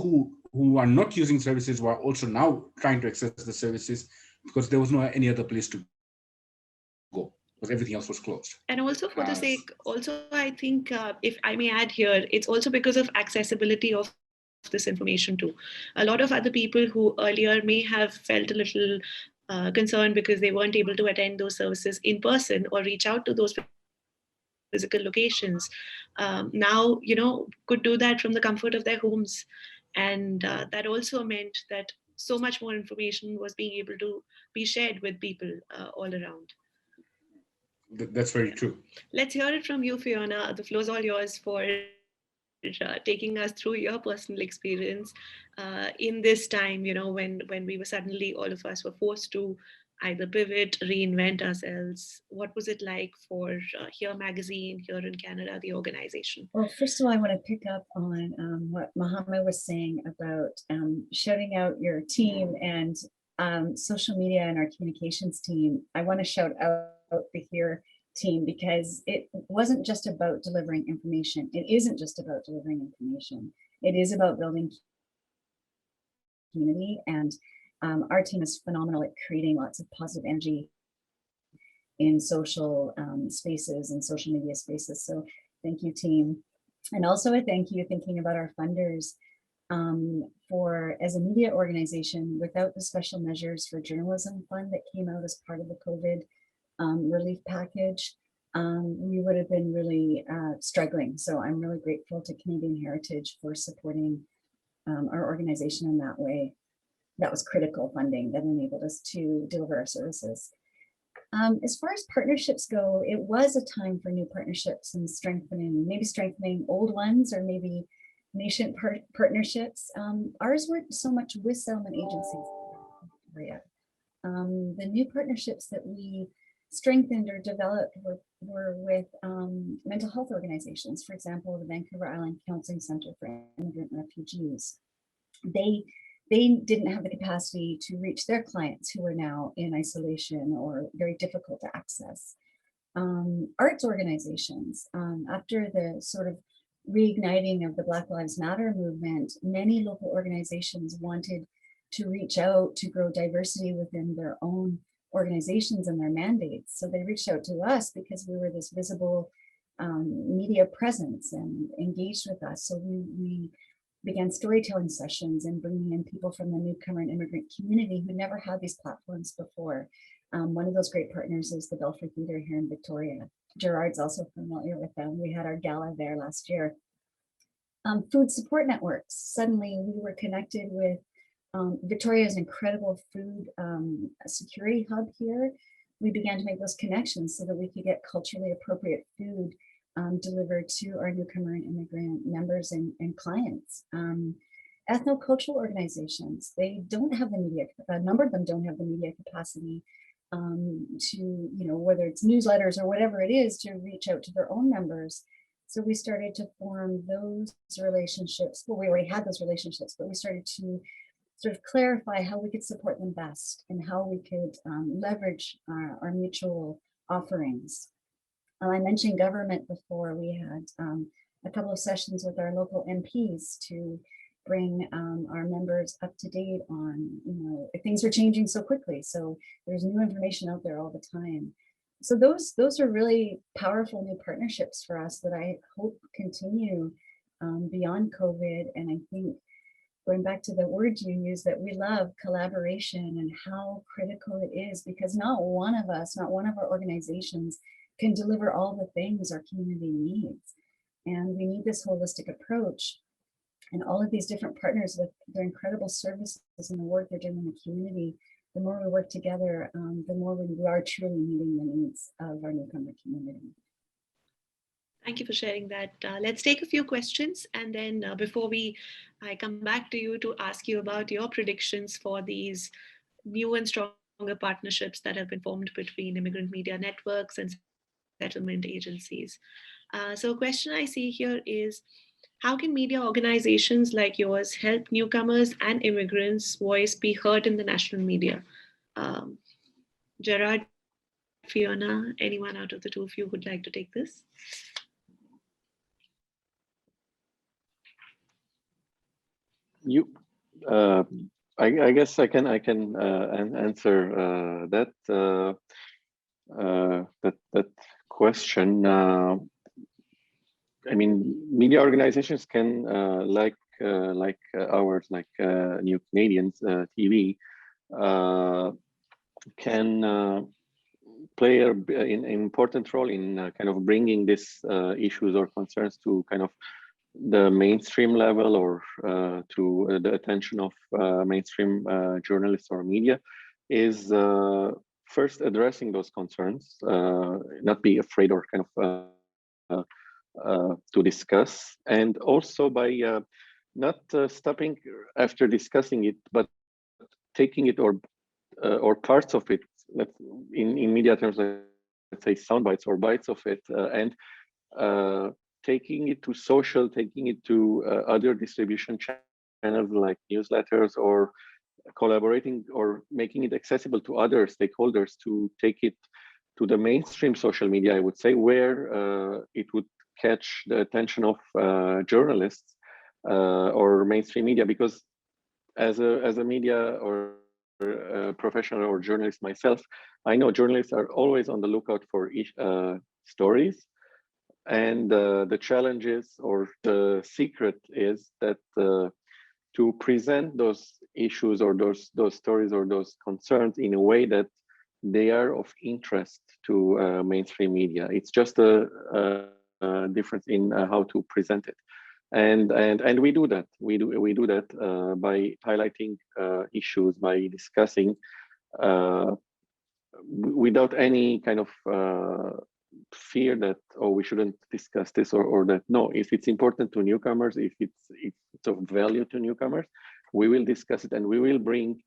who are not using services were also now trying to access the services, because there was no any other place to go, because everything else was closed. And also for the sake, also I think, if I may add here, it's also because of accessibility of this information too. A lot of other people who earlier may have felt a little concerned because they weren't able to attend those services in person or reach out to those physical locations, now could do that from the comfort of their homes. And that also meant that so much more information was being able to be shared with people all around. That's very true. Let's hear it from you, Fiona. The floor is all yours for taking us through your personal experience in this time, when we were suddenly, all of us were forced to either pivot, reinvent ourselves. What was it like for Here Magazine, here in Canada, the organization? Well, first of all, I want to pick up on what Mohammed was saying about shouting out your team and social media and our communications team, I want to shout out the HERE team, because it wasn't just about delivering information. It isn't just about delivering information. It is about building community, and our team is phenomenal at creating lots of positive energy in social spaces and social media spaces. So thank you, team. And also a thank you thinking about our funders. For, as a media organization, without the special measures for journalism fund that came out as part of the COVID relief package, we would have been really struggling. So I'm really grateful to Canadian Heritage for supporting our organization in that way. That was critical funding that enabled us to deliver our services. As far as partnerships go, it was a time for new partnerships and maybe strengthening old ones, or maybe nascent partnerships. Ours weren't so much with settlement agencies. The new partnerships that we strengthened or developed were with mental health organizations. For example, the Vancouver Island Counseling Center for Immigrant Refugees. They didn't have the capacity to reach their clients who are now in isolation or very difficult to access. Arts organizations, after the sort of reigniting of the Black Lives Matter movement, many local organizations wanted to reach out to grow diversity within their own organizations and their mandates. So they reached out to us because we were this visible media presence and engaged with us. So we began storytelling sessions and bringing in people from the newcomer and immigrant community who never had these platforms before. One of those great partners is the Belfry Theatre here in Victoria. Gerard's also familiar with them. We had our gala there last year. Food support networks. Suddenly we were connected with Victoria's incredible food security hub here. We began to make those connections so that we could get culturally appropriate food delivered to our newcomer and immigrant members and clients. Ethnocultural organizations, they don't have the media, a number of them don't have the media capacity to, whether it's newsletters or whatever it is, to reach out to their own members. So we started to form those relationships. Well, we already had those relationships, but we started to sort of clarify how we could support them best and how we could leverage our mutual offerings. I mentioned government before. We had a couple of sessions with our local MPs to bring our members up to date on, things are changing so quickly. So there's new information out there all the time. So those are really powerful new partnerships for us that I hope continue beyond COVID. And I think going back to the word you use that we love, collaboration, and how critical it is, because not one of us, not one of our organizations can deliver all the things our community needs. And we need this holistic approach. And all of these different partners with their incredible services and the work they're doing in the community, the more we work together, the more we are truly meeting the needs of our newcomer community. Thank you for sharing that. Let's take a few questions, and then before I come back to you to ask you about your predictions for these new and stronger partnerships that have been formed between immigrant media networks and settlement agencies. So a question I see here is, how can media organizations like yours help newcomers and immigrants' voice be heard in the national media? Gerard, Fiona, anyone out of the two of you would like to take this? I guess I can answer that question. I mean, media organizations can like ours, like New Canadians TV, can play an important role in kind of bringing these issues or concerns to kind of the mainstream level, or to the attention of mainstream journalists or media, is first addressing those concerns, not be afraid or kind of to discuss, and also by not stopping after discussing it, but taking it or parts of it, in media terms, let's say sound bites or bites of it, and taking it to social, taking it to other distribution channels like newsletters or collaborating or making it accessible to other stakeholders to take it to the mainstream social media, I would say, where it would catch the attention of journalists or mainstream media. Because as a media or professional or journalist myself, I know journalists are always on the lookout for stories. And the challenge is, or the secret is, that to present those issues or those stories or those concerns in a way that they are of interest to mainstream media. It's just a difference in how to present it, and we do that. We do that by highlighting issues, by discussing without any kind of fear that, oh, we shouldn't discuss this or that. No, if it's important to newcomers, if it's of value to newcomers, we will discuss it and we will bring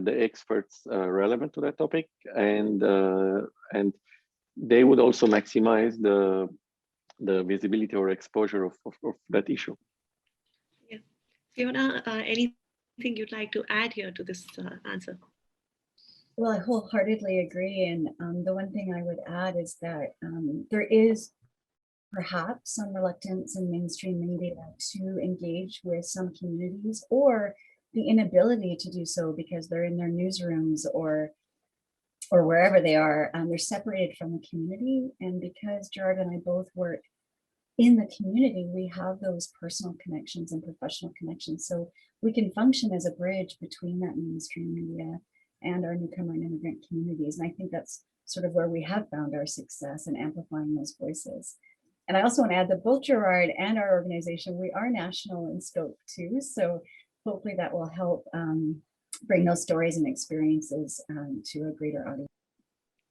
the experts relevant to that topic, and they would also maximize the visibility or exposure of that issue. Yeah, Fiona, anything you'd like to add here to this answer? Well, I wholeheartedly agree. And the one thing I would add is that there is perhaps some reluctance in mainstream media to engage with some communities, or the inability to do so because they're in their newsrooms or wherever they are. They're separated from the community. And because Gerard and I both work in the community, we have those personal connections and professional connections. So we can function as a bridge between that mainstream media and our newcomer and immigrant communities. And I think that's sort of where we have found our success in amplifying those voices. And I also want to add that both Gerard and our organization, we are national in scope too. So hopefully that will help bring those stories and experiences to a greater audience.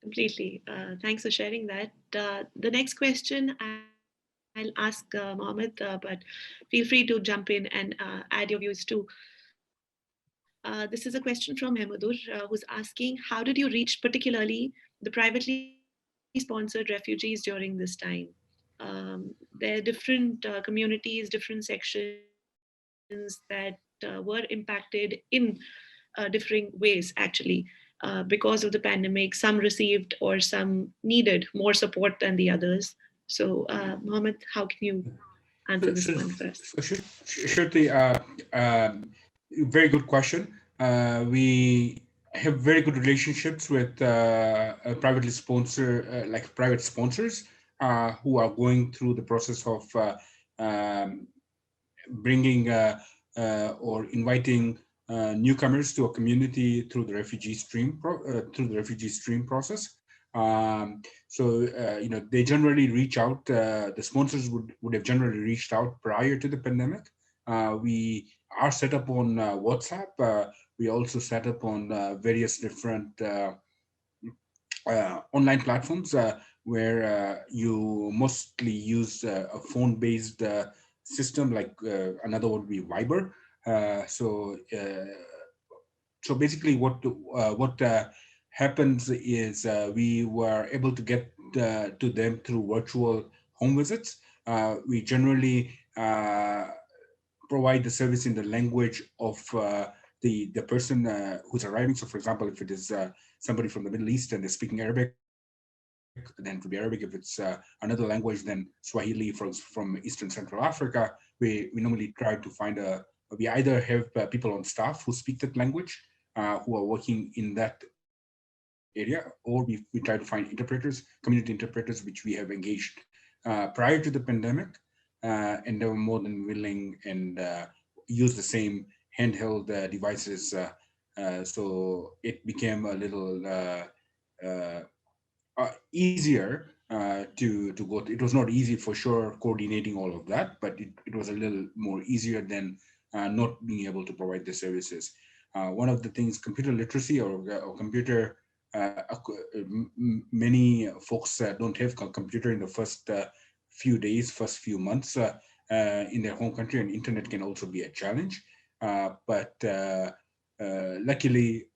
Completely. Thanks for sharing that. The next question I'll ask Mohammed, but feel free to jump in and add your views too. This is a question from Hemadur, who's asking, how did you reach particularly the privately sponsored refugees during this time? There are different communities, different sections that were impacted in differing ways, actually, because of the pandemic. Some received or some needed more support than the others. So, Mohammed, how can you answer this one first? Sure, very good question. We have very good relationships with private sponsors who are going through the process of bringing or inviting newcomers to a community through the refugee stream process. They generally reach out. The sponsors would have generally reached out prior to the pandemic. We are set up on WhatsApp. We also set up on various different online platforms where you mostly use a phone-based system, like another would be Viber. So basically, what happens is we were able to get to them through virtual home visits. We generally provide the service in the language of the person who's arriving. So, for example, if it is somebody from the Middle East and they're speaking Arabic, then it would be Arabic. If it's another language, then Swahili from Eastern Central Africa. We normally try to find we either have people on staff who speak that language who are working in that area, or we try to find interpreters, community interpreters, which we have engaged prior to the pandemic, and they were more than willing and use the same handheld devices. So it became a little easier to go. It was not easy for sure coordinating all of that, but it was a little more easier than not being able to provide the services. One of the things, computer literacy or computer, many folks don't have a computer in the first few days, first few months in their home country, and internet can also be a challenge. But luckily,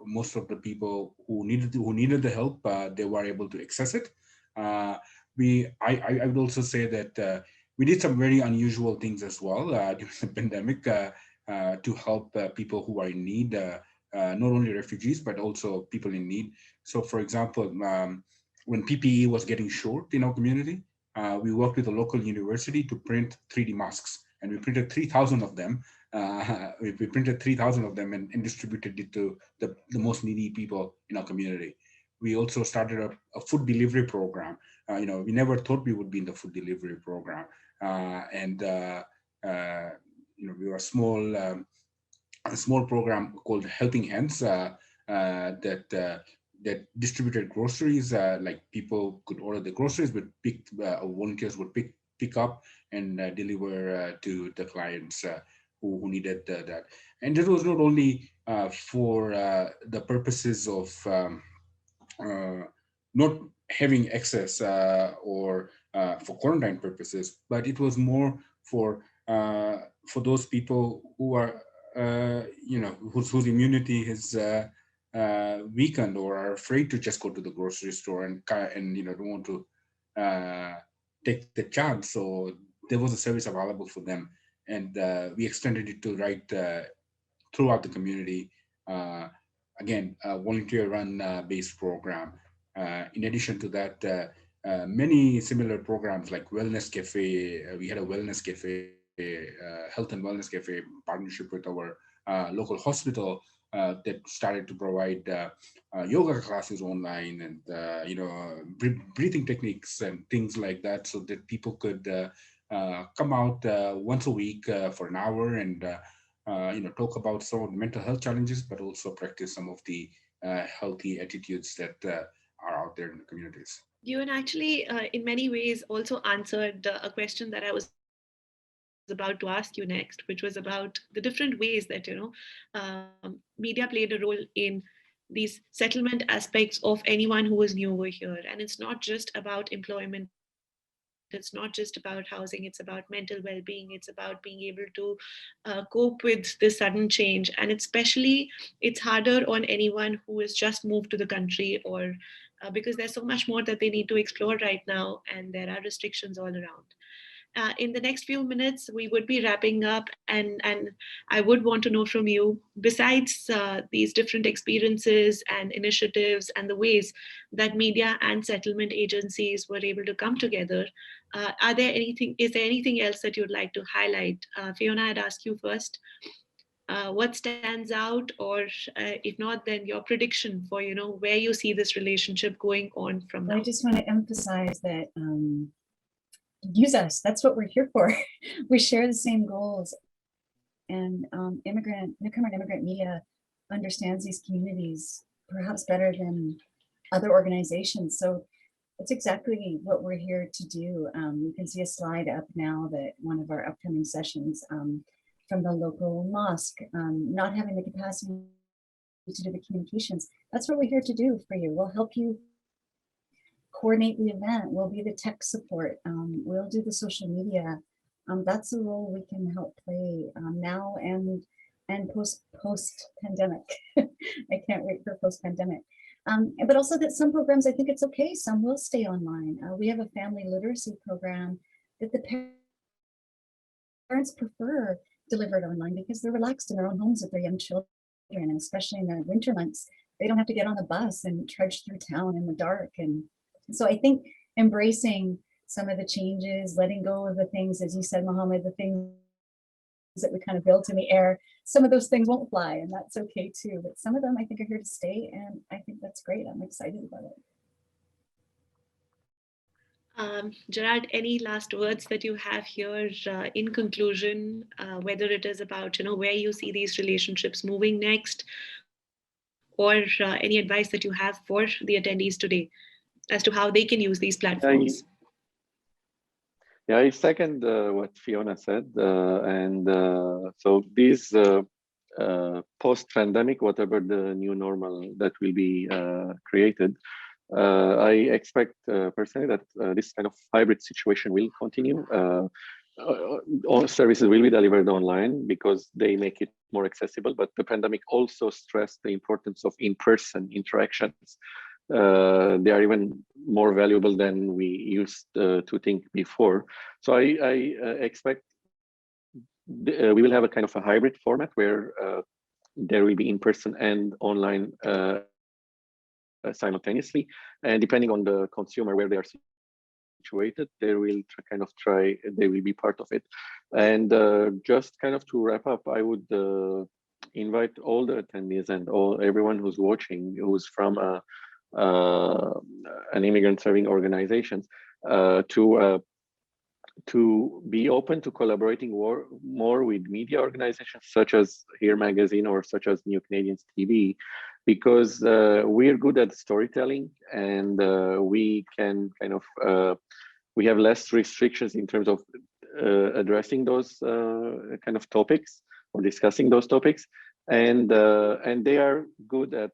most of the people who needed the help, they were able to access it. I would also say that we did some very unusual things as well during the pandemic. to help people who are in need, not only refugees, but also people in need. So for example, when PPE was getting short in our community, we worked with a local university to print 3D masks, and we printed 3,000 of them. We printed 3,000 of them and distributed it to the most needy people in our community. We also started a food delivery program. We never thought we would be in the food delivery program. We were a small program called Helping Hands that distributed groceries. Like people could order the groceries, but volunteers would pick up and deliver to the clients who needed that. And this was not only for the purposes of not having access or for quarantine purposes, but it was more for those people who are whose immunity is weakened or are afraid to just go to the grocery store and don't want to take the chance. So there was a service available for them, and we extended it to right throughout the community. Again, a volunteer-run based program. In addition to that, many similar programs like Wellness Cafe. We had a Wellness Cafe, Health and Wellness Cafe partnership with our local hospital that started to provide yoga classes online and breathing techniques and things like that, so that people could come out once a week for an hour and talk about some of the mental health challenges, but also practice some of the healthy attitudes that are out there in the communities. You and actually, in many ways, also answered a question that I was about to ask you next, which was about the different ways that media played a role in these settlement aspects of anyone who was new over here. And it's not just about employment. It's not just about housing, it's about mental well-being, it's about being able to cope with this sudden change. And especially, it's harder on anyone who has just moved to the country or because there's so much more that they need to explore right now, and there are restrictions all around. In the next few minutes, we would be wrapping up, and I would want to know from you, besides these different experiences and initiatives and the ways that media and settlement agencies were able to come together, is there anything else that you'd like to highlight? Fiona, I'd ask you first. What stands out, or if not, then your prediction for where you see this relationship going on from now? I just want to emphasize that use us. That's what we're here for. We share the same goals, and Newcomer and Immigrant Media understands these communities perhaps better than other organizations. So it's exactly what we're here to do. You can see a slide up now that one of our upcoming sessions from the local mosque, not having the capacity to do the communications. That's what we're here to do for you. We'll help you coordinate the event. We'll be the tech support. We'll do the social media. That's a role we can help play now and post pandemic. I can't wait for post pandemic. But also that some programs, I think it's okay. Some will stay online. We have a family literacy program that the parents prefer delivered online because they're relaxed in their own homes with their young children, and especially in the winter months, they don't have to get on the bus and trudge through town in the dark. And so I think embracing some of the changes, letting go of the things, as you said, Mohammed, the things that we kind of built in the air, some of those things won't fly, and that's okay too. But some of them I think are here to stay, and I think that's great. I'm excited about it. Gerard, any last words that you have here in conclusion, whether it is about where you see these relationships moving next, or any advice that you have for the attendees today as to how they can use these platforms? Yeah, I second what Fiona said, so these post-pandemic, whatever the new normal that will be created, I expect personally that this kind of hybrid situation will continue. All services will be delivered online because they make it more accessible, but the pandemic also stressed the importance of in-person interactions. They are even more valuable than we used to think before. So I expect we will have a kind of a hybrid format where there will be in-person and online simultaneously, and depending on the consumer where they are situated, they will they will be part of it. And just kind of to wrap up, I would invite all the attendees and everyone who's watching, who's from an immigrant serving organizations, to be open to collaborating more with media organizations such as Here Magazine or such as New Canadians TV, because we're good at storytelling, and we can kind of we have less restrictions in terms of addressing those kind of topics or discussing those topics, and they are good at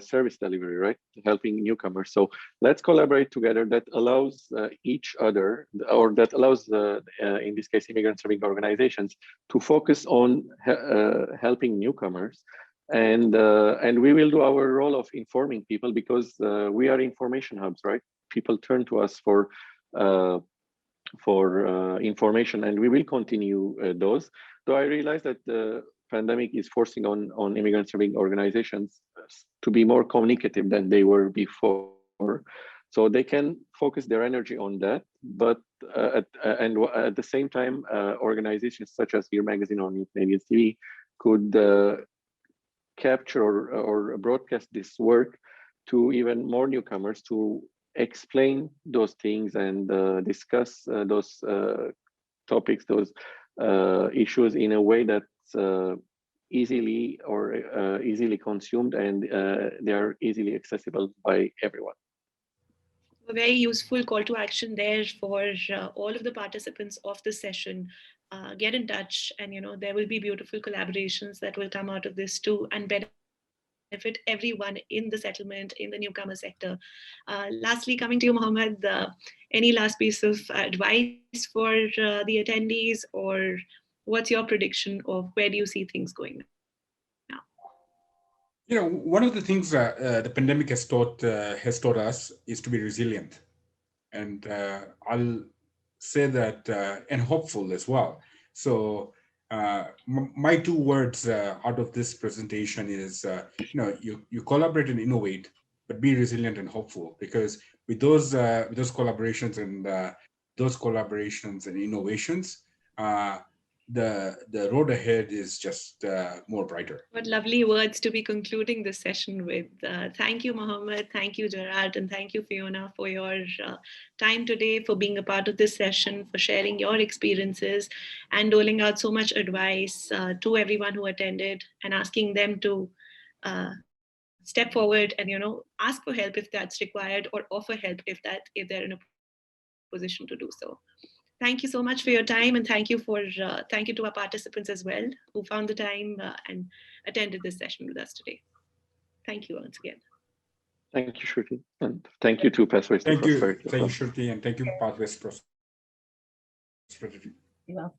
service delivery, right? Helping newcomers. So let's collaborate together. That allows each other, or that allows in this case immigrant serving organizations, to focus on helping newcomers, and we will do our role of informing people, because we are information hubs, right? People turn to us for information, and we will continue those. Though I realize that the pandemic is forcing on immigrant serving organizations to be more communicative than they were before, so they can focus their energy on that. But at the same time, organizations such as Here Magazine or New Canadians TV could capture or broadcast this work to even more newcomers, to explain those things and discuss those topics, those issues in a way that's easily consumed, and they are easily accessible by everyone. A very useful call to action there for all of the participants of this session. Get in touch, and there will be beautiful collaborations that will come out of this too, and benefit everyone in the settlement, in the newcomer sector. Lastly, coming to you, Mohammed, any last piece of advice for the attendees, or what's your prediction of where do you see things going now? One of the things the pandemic has taught us is to be resilient, and I'll say that and hopeful as well. So my two words out of this presentation is, you collaborate and innovate, but be resilient and hopeful, because with those collaborations and innovations, the road ahead is just more brighter. What lovely words to be concluding this session with. Thank you, Mohammed. Thank you, Gerard. And thank you, Fiona, for your time today, for being a part of this session, for sharing your experiences and doling out so much advice to everyone who attended, and asking them to step forward and, ask for help if that's required, or offer help if they're in a position to do so. Thank you so much for your time, and thank you to our participants as well who found the time and attended this session with us today. Thank you once again. Thank you, Shruti, and thank you to Pathways to Prosperity. Thank you, Shruti, and thank you, Pathways to Prosperity. You're welcome.